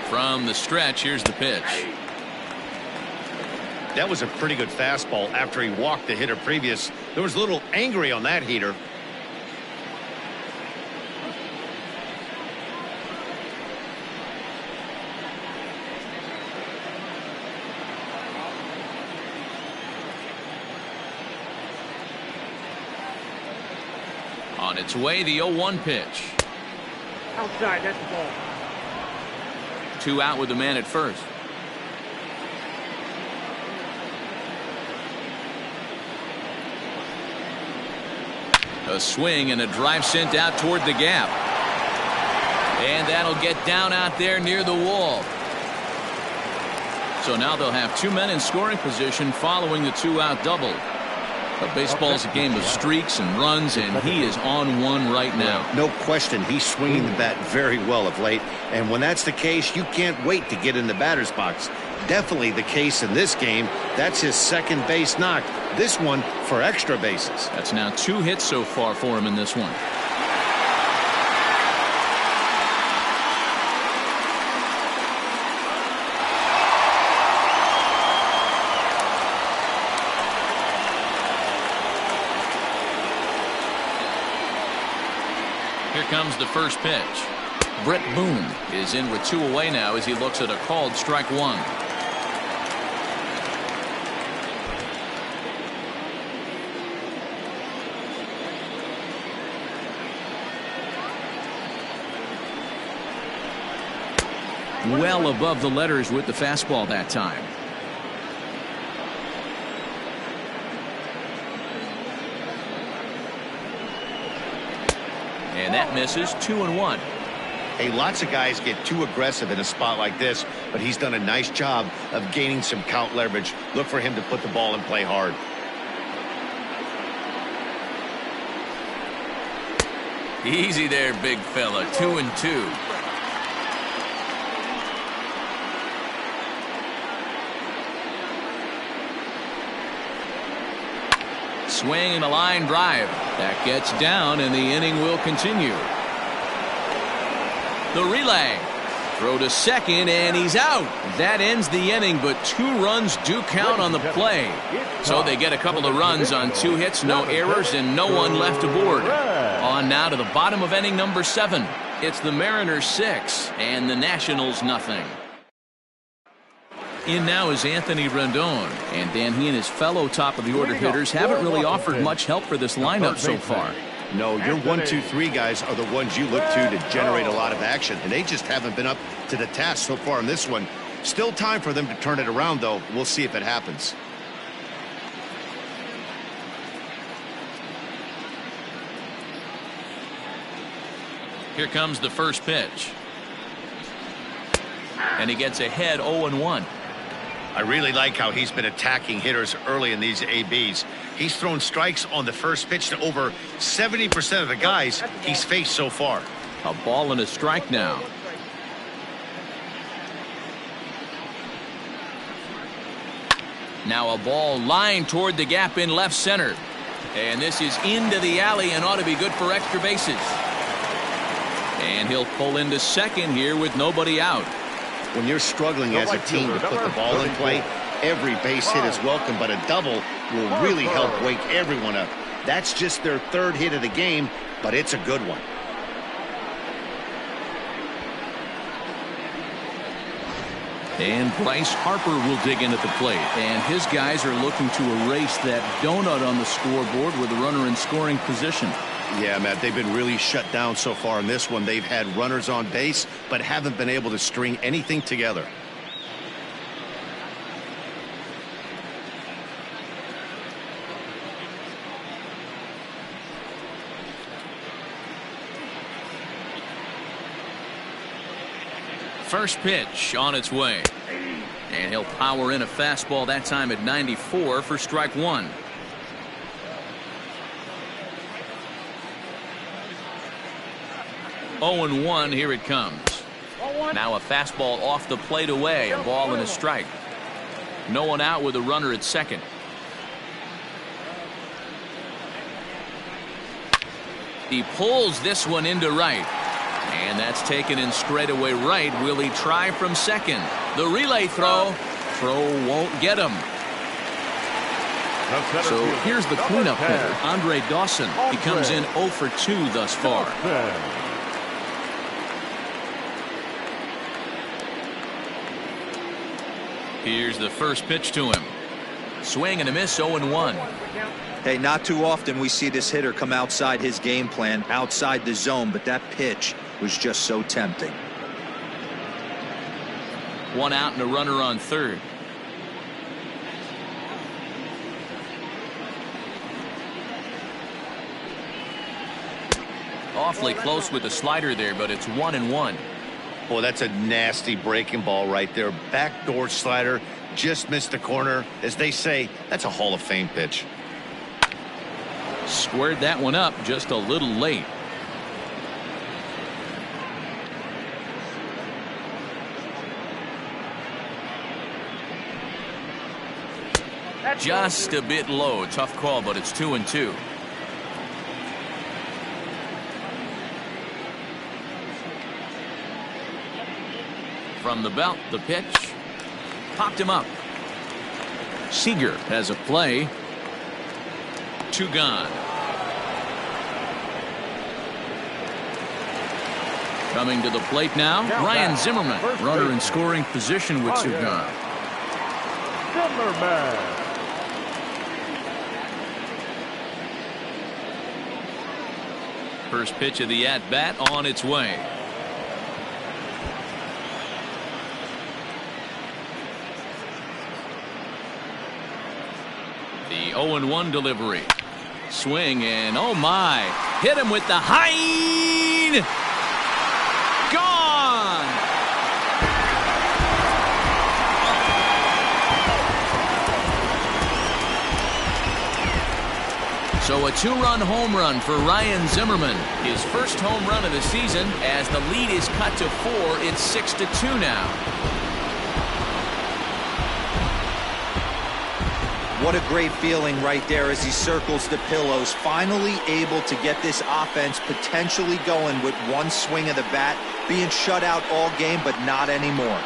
From the stretch, here's the pitch. That was a pretty good fastball after he walked the hitter previous. There was a little angry on that heater. On its way, the 0-1 pitch. Outside, that's the ball. 2 out with the man at first. A swing and a drive sent out toward the gap. And that'll get down out there near the wall. So now they'll have 2 men in scoring position following the 2-out double. But baseball's a game of streaks and runs, and he is on one right now. No question, he's swinging the bat very well of late. And when that's the case, you can't wait to get in the batter's box. Definitely the case in this game. That's his second base knock. This one for extra bases. That's now 2 hits so far for him in this one. Here comes the first pitch. Brett Boone is in with 2 away now as he looks at a called strike 1. Well above the letters with the fastball that time. And that misses 2-1. Hey, lots of guys get too aggressive in a spot like this, but he's done a nice job of gaining some count leverage. Look for him to put the ball in play hard. Easy there, big fella. 2-2. Swing and a line drive. That gets down, and the inning will continue. The relay. Throw to second, and he's out. That ends the inning, but 2 runs do count on the play. So they get a couple of runs on 2 hits, no errors, and no one left aboard. On now to the bottom of inning number 7. It's the Mariners 6 and the Nationals nothing. In now is Anthony Rendon, and Dan, he and his fellow top-of-the-order hitters haven't really offered much help for this lineup so far. No, your 1, 2, 3 guys are the ones you look to generate a lot of action, and they just haven't been up to the task so far in this one. Still time for them to turn it around, though. We'll see if it happens. Here comes the first pitch. And he gets ahead 0-1. I really like how he's been attacking hitters early in these ABs. He's thrown strikes on the first pitch to over 70% of the guys he's faced so far. A ball and a strike now. Now a ball lined toward the gap in left center. And this is into the alley and ought to be good for extra bases. And he'll pull into second here with nobody out. When you're struggling as a team to put the ball in play, every base hit is welcome, but a double will really help wake everyone up. That's just their 3rd hit of the game, but it's a good one. And Bryce Harper will dig in at the plate, and his guys are looking to erase that donut on the scoreboard with a runner in scoring position. Yeah, Matt, they've been really shut down so far in this one. They've had runners on base, but haven't been able to string anything together. First pitch on its way. And he'll power in a fastball that time at 94 for strike 1. Oh and 1, here it comes. Now a fastball off the plate away, a ball and a strike. No one out with a runner at second. He pulls this one into right. And that's taken in straightaway right. Will he try from second? The relay throw. Throw won't get him. So here's the cleanup hitter, Andre Dawson. He comes in 0 for 2 thus far. Here's the first pitch to him. Swing and a miss, 0-1. Hey, not too often we see this hitter come outside his game plan, outside the zone, but that pitch was just so tempting. 1 out and a runner on third. Awfully close with the slider there, but it's 1-1. Boy, that's a nasty breaking ball right there. Backdoor slider, just missed the corner. As they say, that's a Hall of Fame pitch. Squared that one up just a little late. Just a bit low. Tough call, but it's 2-2. From the belt, the pitch. Popped him up. Seager has a play. 2 gone. Coming to the plate now, Ryan Zimmerman. Runner in scoring position with 2 gone. Zimmerman. First pitch of the at-bat on its way. The 0-1 delivery. Swing and oh my. Hit him with the high. Gone. So a 2-run home run for Ryan Zimmerman. His first home run of the season. As the lead is cut to 4, it's 6-2 now. What a great feeling right there as he circles the pillows. Finally able to get this offense potentially going with one swing of the bat. Being shut out all game, but not anymore.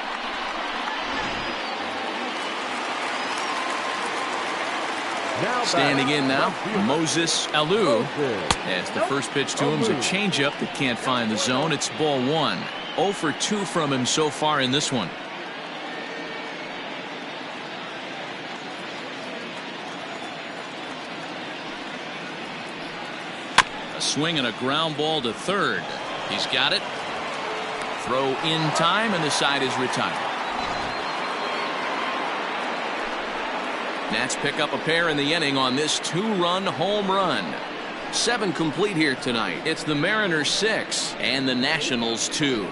Standing in now, Moses Alou. As the first pitch to him is a changeup that can't find the zone. It's ball 1. 0 for 2 from him so far in this one. A swing and a ground ball to third. He's got it. Throw in time, and the side is retired. Nats pick up a pair in the inning on this 2-run home run. 7 complete here tonight. It's the Mariners 6 and the Nationals 2.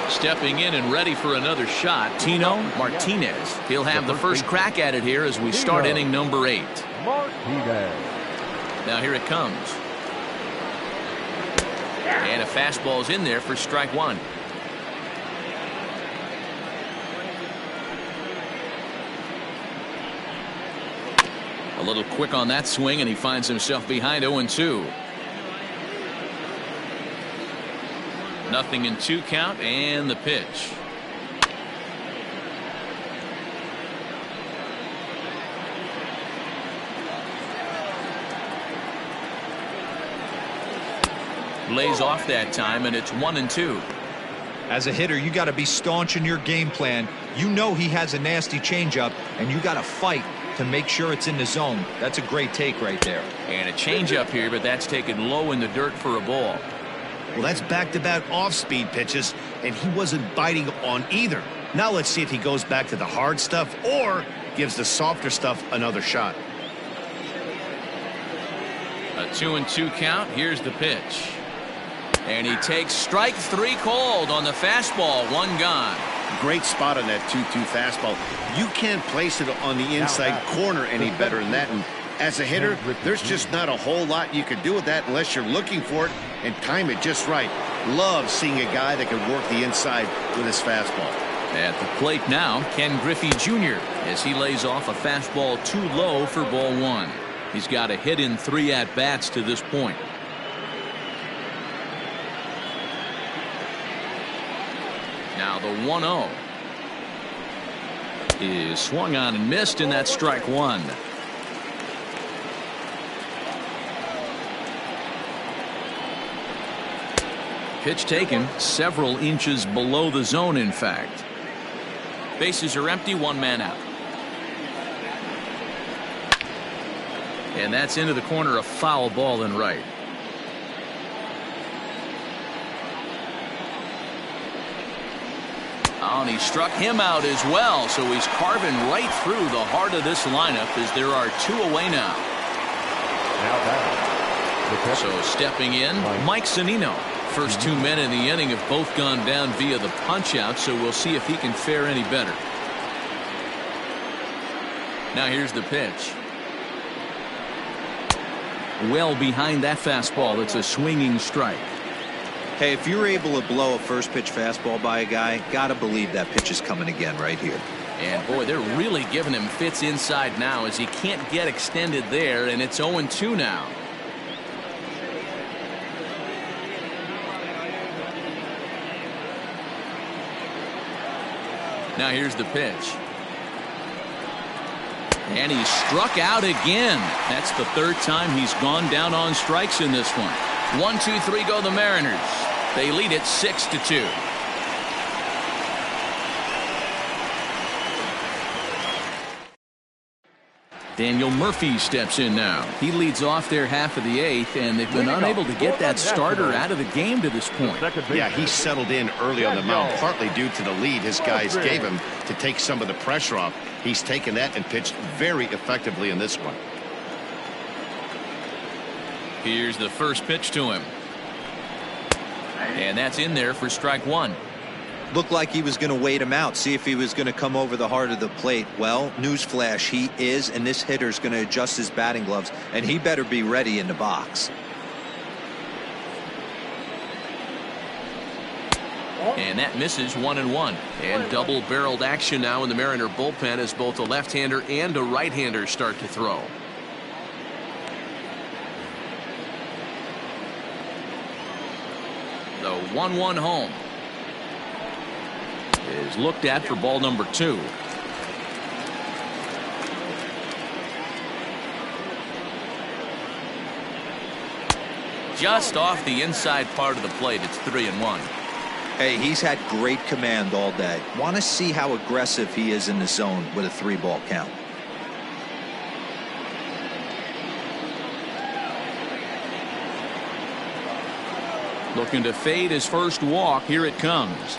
Stepping in and ready for another shot, Tino Martinez. He'll have the first crack at it here as we start inning number 8. Now here it comes. And a fastball's in there for strike 1. A little quick on that swing, and he finds himself behind 0-2. Nothing in 2 count, and the pitch. Lays off that time, and it's 1-2. As a hitter, you got to be staunch in your game plan. You know he has a nasty changeup, and you got to fight to make sure it's in the zone. That's a great take right there. And a changeup here, but that's taken low in the dirt for a ball. Well, that's back-to-back off-speed pitches, and he wasn't biting on either. Now let's see if he goes back to the hard stuff or gives the softer stuff another shot. A 2-2 count. Here's the pitch. And he takes strike 3 called on the fastball. 1 gone. Great spot on that 2-2 fastball. You can't place it on the inside corner any better than that. And as a hitter, there's just not a whole lot you can do with that unless you're looking for it and time it just right. Love seeing a guy that can work the inside with his fastball. At the plate now, Ken Griffey Jr. as he lays off a fastball too low for ball 1. He's got a hit in 3 at-bats to this point. Now the 1-0 is swung on and missed, and that's strike 1. Pitch taken several inches below the zone, in fact. Bases are empty, 1 man out. And that's into the corner, a foul ball and right. Oh, and he struck him out as well, so he's carving right through the heart of this lineup as there are 2 away now. So stepping in, Mike Zunino. First 2 men in the inning have both gone down via the punch-out, so we'll see if he can fare any better. Now here's the pitch. Well behind that fastball. It's a swinging strike. Hey, if you're able to blow a first pitch fastball by a guy, gotta believe that pitch is coming again right here. And boy, they're really giving him fits inside now as he can't get extended there, and it's 0-2 now. Now here's the pitch. And he's struck out again. That's the 3rd time he's gone down on strikes in this one. 1-2-3 go the Mariners. They lead it 6-2. Daniel Murphy steps in now. He leads off their half of the eighth, and they've been unable to get that starter out of the game to this point. Yeah, he settled in early on the mound, partly due to the lead his guys gave him to take some of the pressure off. He's taken that and pitched very effectively in this one. Here's the first pitch to him. And that's in there for strike one. Looked like he was going to wait him out, see if he was going to come over the heart of the plate. Well, newsflash, he is, and this hitter's going to adjust his batting gloves, and he better be ready in the box. And that misses 1-1. And double-barreled action now in the Mariner bullpen as both a left-hander and a right-hander start to throw. The 1-1 home is looked at for ball number 2. Just off the inside part of the plate. It's 3-1. Hey, he's had great command all day. Want to see how aggressive he is in the zone with a 3-ball count. Looking to fade his first walk. Here it comes.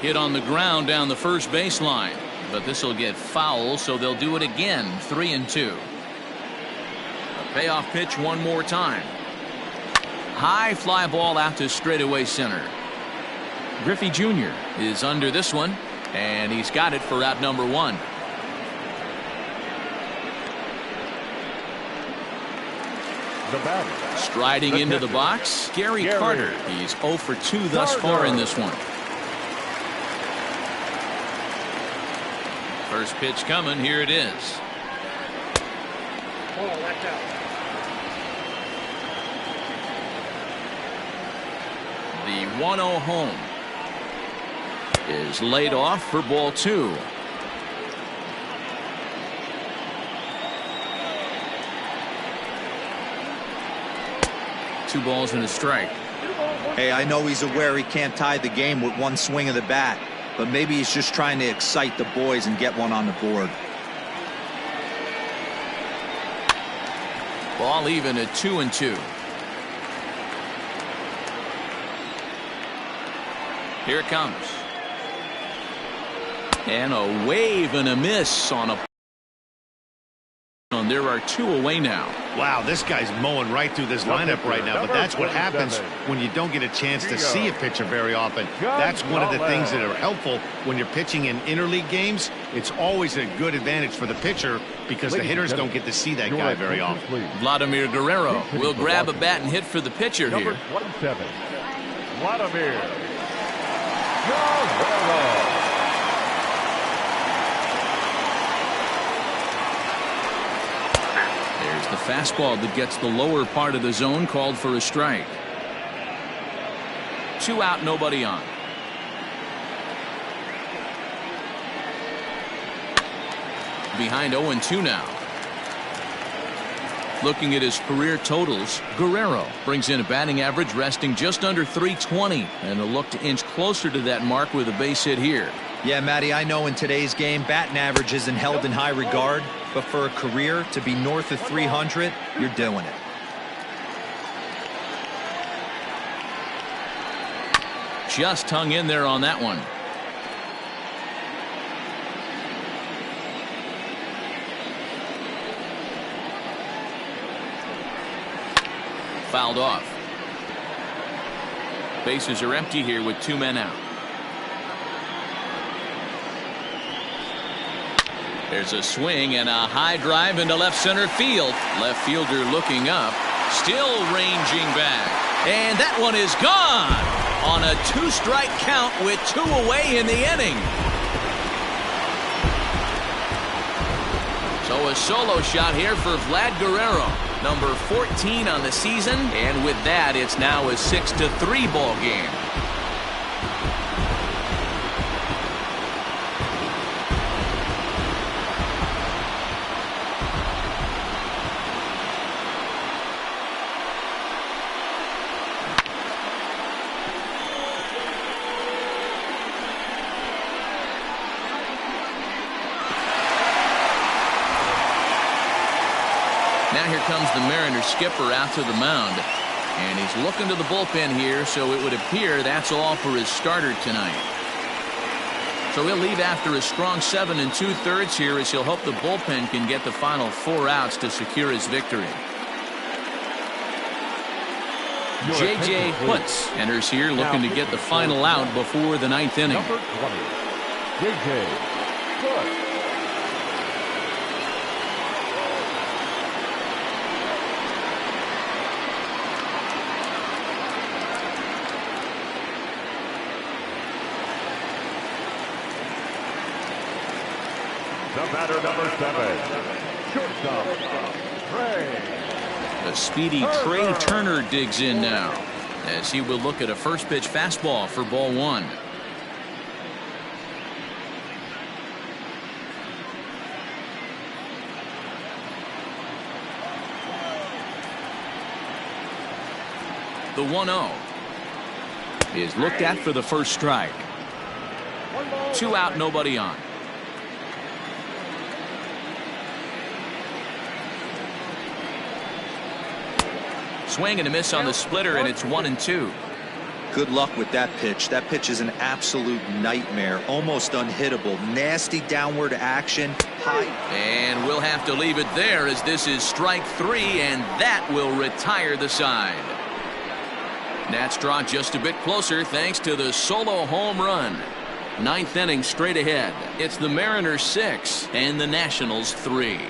Hit on the ground down the first baseline, but this will get foul, so they'll do it again. 3-2. A payoff pitch one more time. High fly ball out to straightaway center. Griffey Jr. is under this one, and he's got it for out number 1. The batter. Striding into the box, Gary Carter. He's 0 for 2 thus far in this one. First pitch coming. Here it is. Oh, that's out. The 1-0 home is laid off for ball 2. Two balls and a strike. Hey, I know he's aware he can't tie the game with one swing of the bat, but maybe he's just trying to excite the boys and get one on the board. Ball even at 2-2. Here it comes. And a wave and a miss on a. And there are 2 away now. Wow, this guy's mowing right through this lineup right now, but that's what happens when you don't get a chance to see a pitcher very often. That's one of the things that are helpful when you're pitching in interleague games. It's always a good advantage for the pitcher because the hitters don't get to see that guy very often. Vladimir Guerrero will grab a bat and hit for the pitcher here. Number 27, Vladimir Guerrero. The fastball that gets the lower part of the zone, called for a strike. 2 out, nobody on. Behind 0-2 now. Looking at his career totals, Guerrero brings in a batting average resting just under .320, and a look to inch closer to that mark with a base hit here. Yeah, Matty, I know in today's game batting average isn't held in high regard, but for a career to be north of 300, you're doing it. Just hung in there on that one. Fouled off. Bases are empty here with 2 men out. There's a swing and a high drive into left center field. Left fielder looking up, still ranging back, and that one is gone on a 2-strike count with 2 away in the inning. So a solo shot here for Vlad Guerrero, number 14 on the season, and with that it's now a 6-3 ball game. here comes the Mariners skipper out to the mound. And he's looking to the bullpen here, so it would appear that's all for his starter tonight. So he'll leave after a strong 7 2/3 here as he'll hope the bullpen can get the final 4 outs to secure his victory. J.J. Hutz enters here looking to get the final out before the 9th inning. Number 20, J.J. Hutz. The batter, number 7, shortstop, Trey. The speedy Trey Turner digs in now as he will look at a first pitch fastball for ball 1. The 1-0 is looked at for the first strike. 2 out, nobody on. Swing and a miss on the splitter, and it's 1-2. Good luck with that pitch. That pitch is an absolute nightmare. Almost unhittable. Nasty downward action. High. And we'll have to leave it there as this is strike 3, and that will retire the side. Nats draw just a bit closer thanks to the solo home run. 9th inning straight ahead. It's the Mariners 6 and the Nationals 3.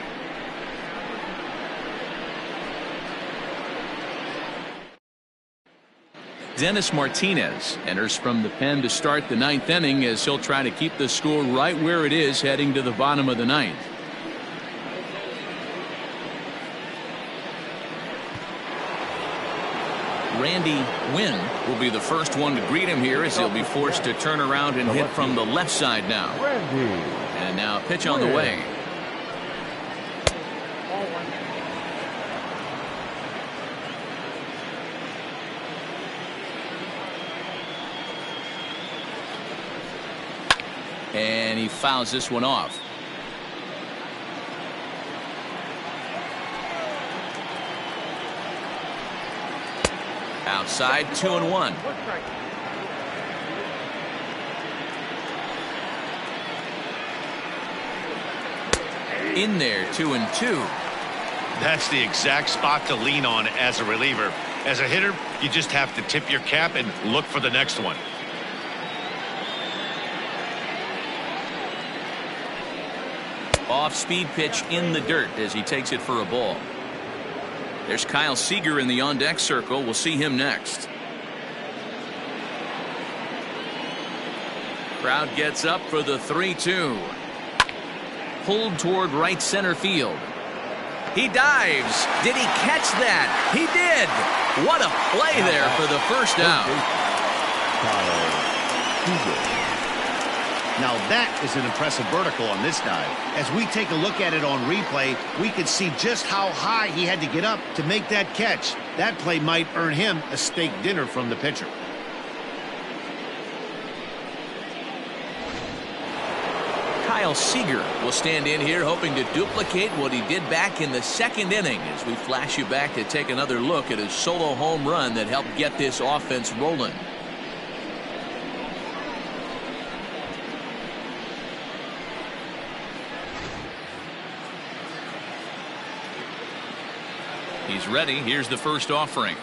Dennis Martinez enters from the pen to start the 9th inning as he'll try to keep the score right where it is heading to the bottom of the 9th. Randy Wynn will be the first one to greet him here as he'll be forced to turn around and hit from the left side now. And now a pitch on the way. And he fouls this one off. Outside, 2-1. In there, 2-2. That's the exact spot to lean on as a reliever. As a hitter, you just have to tip your cap and look for the next one. Off-speed pitch in the dirt as he takes it for a ball. There's Kyle Seager in the on-deck circle. We'll see him next. Crowd gets up for the 3-2. Pulled toward right center field. He dives. Did he catch that? He did. What a play there for the first out. Now that is an impressive vertical on this dive. As we take a look at it on replay, we can see just how high he had to get up to make that catch. That play might earn him a steak dinner from the pitcher. Kyle Seager will stand in here hoping to duplicate what he did back in the 2nd inning as we flash you back to take another look at his solo home run that helped get this offense rolling. He's ready. Here's the first offering.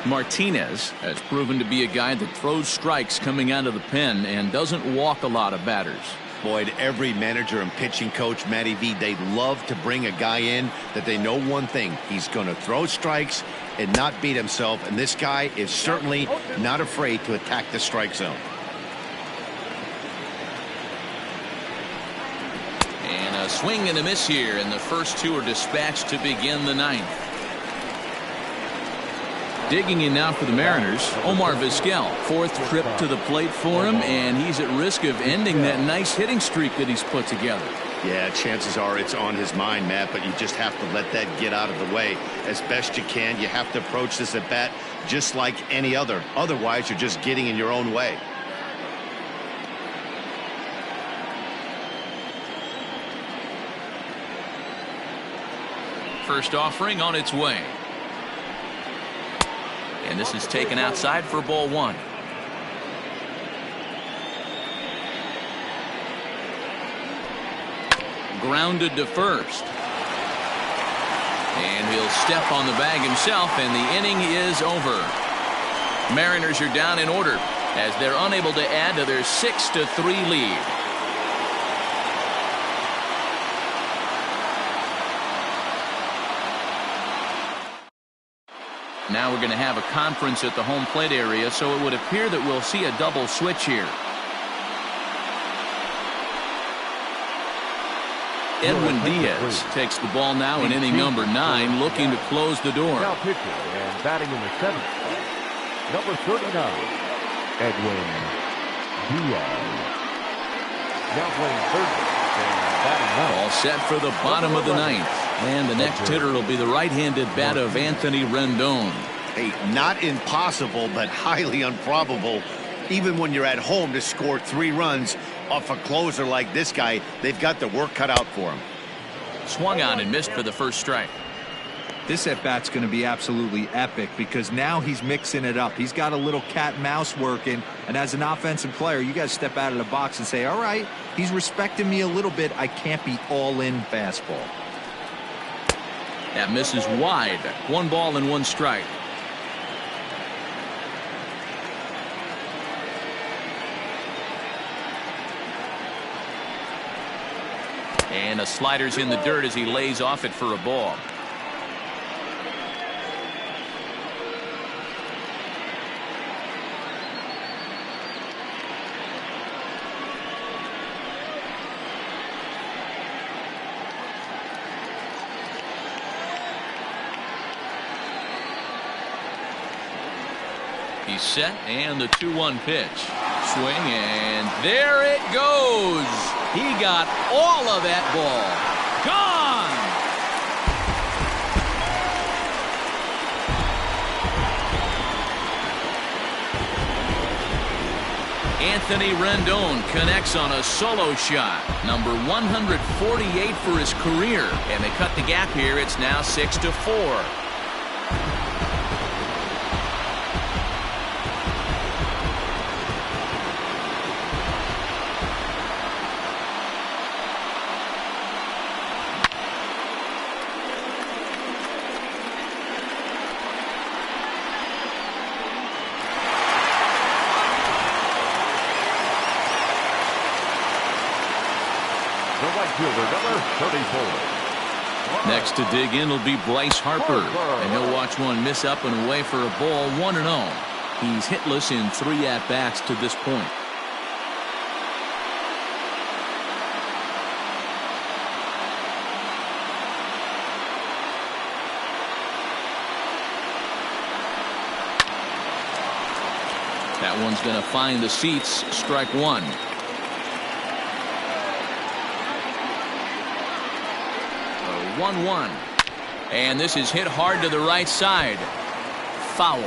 Martinez has proven to be a guy that throws strikes coming out of the pen and doesn't walk a lot of batters. Boyd, every manager and pitching coach, Matty V, they love to bring a guy in that they know one thing. He's going to throw strikes and not beat himself, and this guy is certainly not afraid to attack the strike zone. And a swing and a miss here, and the first 2 are dispatched to begin the 9th. Digging in now for the Mariners, Omar Vizquel. 4th trip to the plate for him, and he's at risk of ending that nice hitting streak that he's put together. Yeah, chances are it's on his mind, Matt, but you just have to let that get out of the way as best you can. You have to approach this at bat just like any other. Otherwise, you're just getting in your own way. first offering on its way. And this is taken outside for ball one. Grounded to first. And he'll step on the bag himself, and the inning is over. Mariners are down in order as they're unable to add to their 6-3 lead. Now we're going to have a conference at the home plate area, so it would appear that we'll see a double switch here. Edwin Diaz takes the ball now in inning number 9, looking to close the door. Now pitching and batting in the 7th, number 39, Edwin Diaz. Now playing third and batting 9. All set for the bottom of the 9th. And the next hitter will be the right-handed bat of Anthony Rendon. Hey, not impossible, but highly improbable. Even when you're at home to score 3 runs off a closer like this guy, they've got the work cut out for him. Swung on and missed for the first strike. This at-bat's going to be absolutely epic because now he's mixing it up. He's got a little cat and mouse working, and as an offensive player, you got to step out of the box and say, all right, he's respecting me a little bit. I can't be all-in fastball. That misses wide. 1 ball and 1 strike. And a slider's in the dirt as he lays off it for a ball. He's set, and the 2-1 pitch. Swing, and there it goes. He got all of that ball. Gone! Anthony Rendon connects on a solo shot. Number 148 for his career. And they cut the gap here. It's now 6-4. Next to dig in will be Bryce Harper, and he'll watch one miss up and away for a ball. 1-0. He's hitless in 3 at-bats to this point. That one's going to find the seats. Strike 1. 1-1. And this is hit hard to the right side. Foul.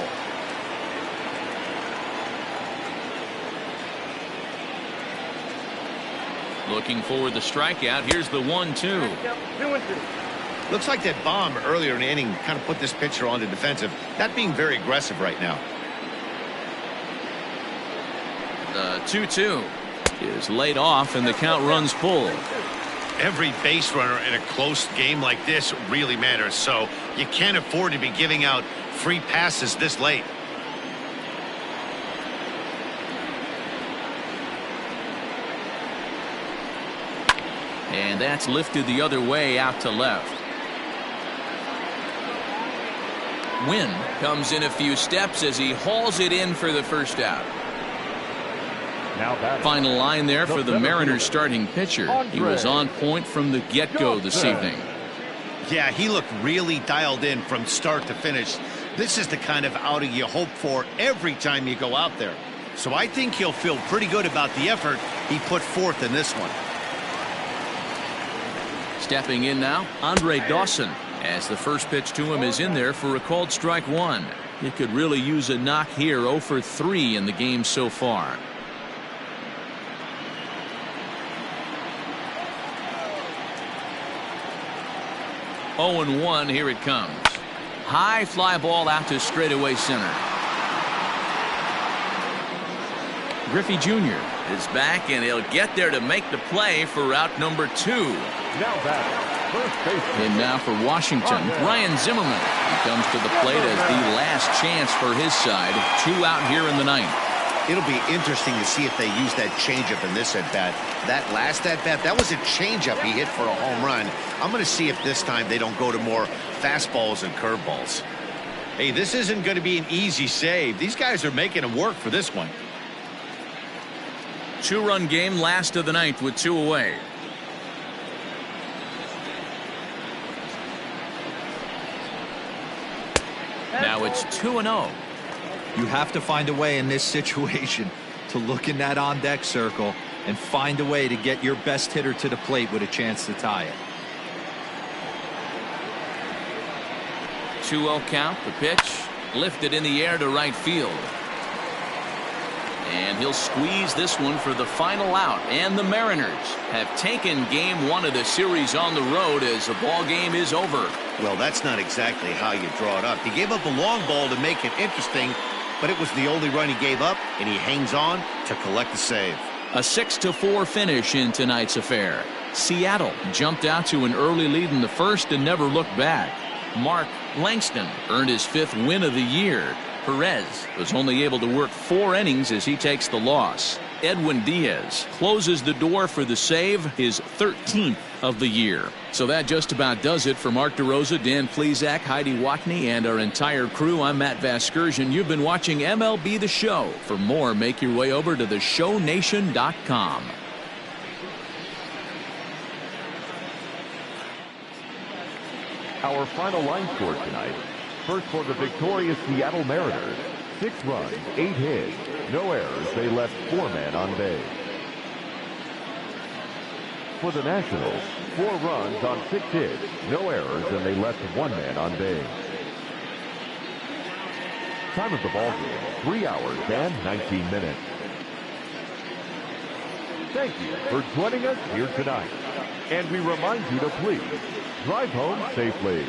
Looking for the strikeout. Here's the 1-2. Looks like that bomb earlier in the inning kind of put this pitcher on the defensive. Not being very aggressive right now. The 2-2 is laid off, and the count runs full. Every base runner in a close game like this really matters, so you can't afford to be giving out free passes this late. And that's lifted the other way out to left. Wynn comes in a few steps as he hauls it in for the first out. Final line there for the Mariners starting pitcher. He was on point from the get-go this evening. Yeah, he looked really dialed in from start to finish. This is the kind of outing you hope for every time you go out there. So I think he'll feel pretty good about the effort he put forth in this one. Stepping in now, Andre Dawson, as the first pitch to him is in there for a called strike 1. He could really use a knock here. 0 for 3 in the game so far. 0-1. Here it comes. High fly ball out to straightaway center. Griffey Jr. is back, and he'll get there to make the play for route number 2. Now back, first baseman. And now for Washington, Ryan Zimmerman. He comes to the plate as the last chance for his side. 2 out here in the 9th. It'll be interesting to see if they use that changeup in this at-bat. That last at-bat, that was a changeup he hit for a home run. I'm going to see if this time they don't go to more fastballs and curveballs. Hey, this isn't going to be an easy save. These guys are making him work for this one. 2-run game, last of the 9th with 2 away. Now it's 2-0. You have to find a way in this situation to look in that on-deck circle and find a way to get your best hitter to the plate with a chance to tie it. 2-0 count. The pitch lifted in the air to right field. And he'll squeeze this one for the final out. And the Mariners have taken game 1 of the series on the road as the ball game is over. Well, that's not exactly how you draw it up. He gave up a long ball to make it interesting, but it was the only run he gave up, and he hangs on to collect the save. A 6-4 finish in tonight's affair. Seattle jumped out to an early lead in the first and never looked back. Mark Langston earned his 5th win of the year. Perez was only able to work 4 innings as he takes the loss. Edwin Diaz closes the door for the save, his 13th of the year. So that just about does it for Mark DeRosa, Dan Plesac, Heidi Watney, and our entire crew. I'm Matt Vasgersian. You've been watching MLB The Show. For more, make your way over to theshownation.com. Our final line score tonight. First for the victorious Seattle Mariners. 6 runs, 8 hits, no errors. They left 4 men on base. For the Nationals, 4 runs on 6 hits, no errors, and they left 1 man on base. Time of the ball game, 3 hours and 19 minutes. Thank you for joining us here tonight. And we remind you to please drive home safely.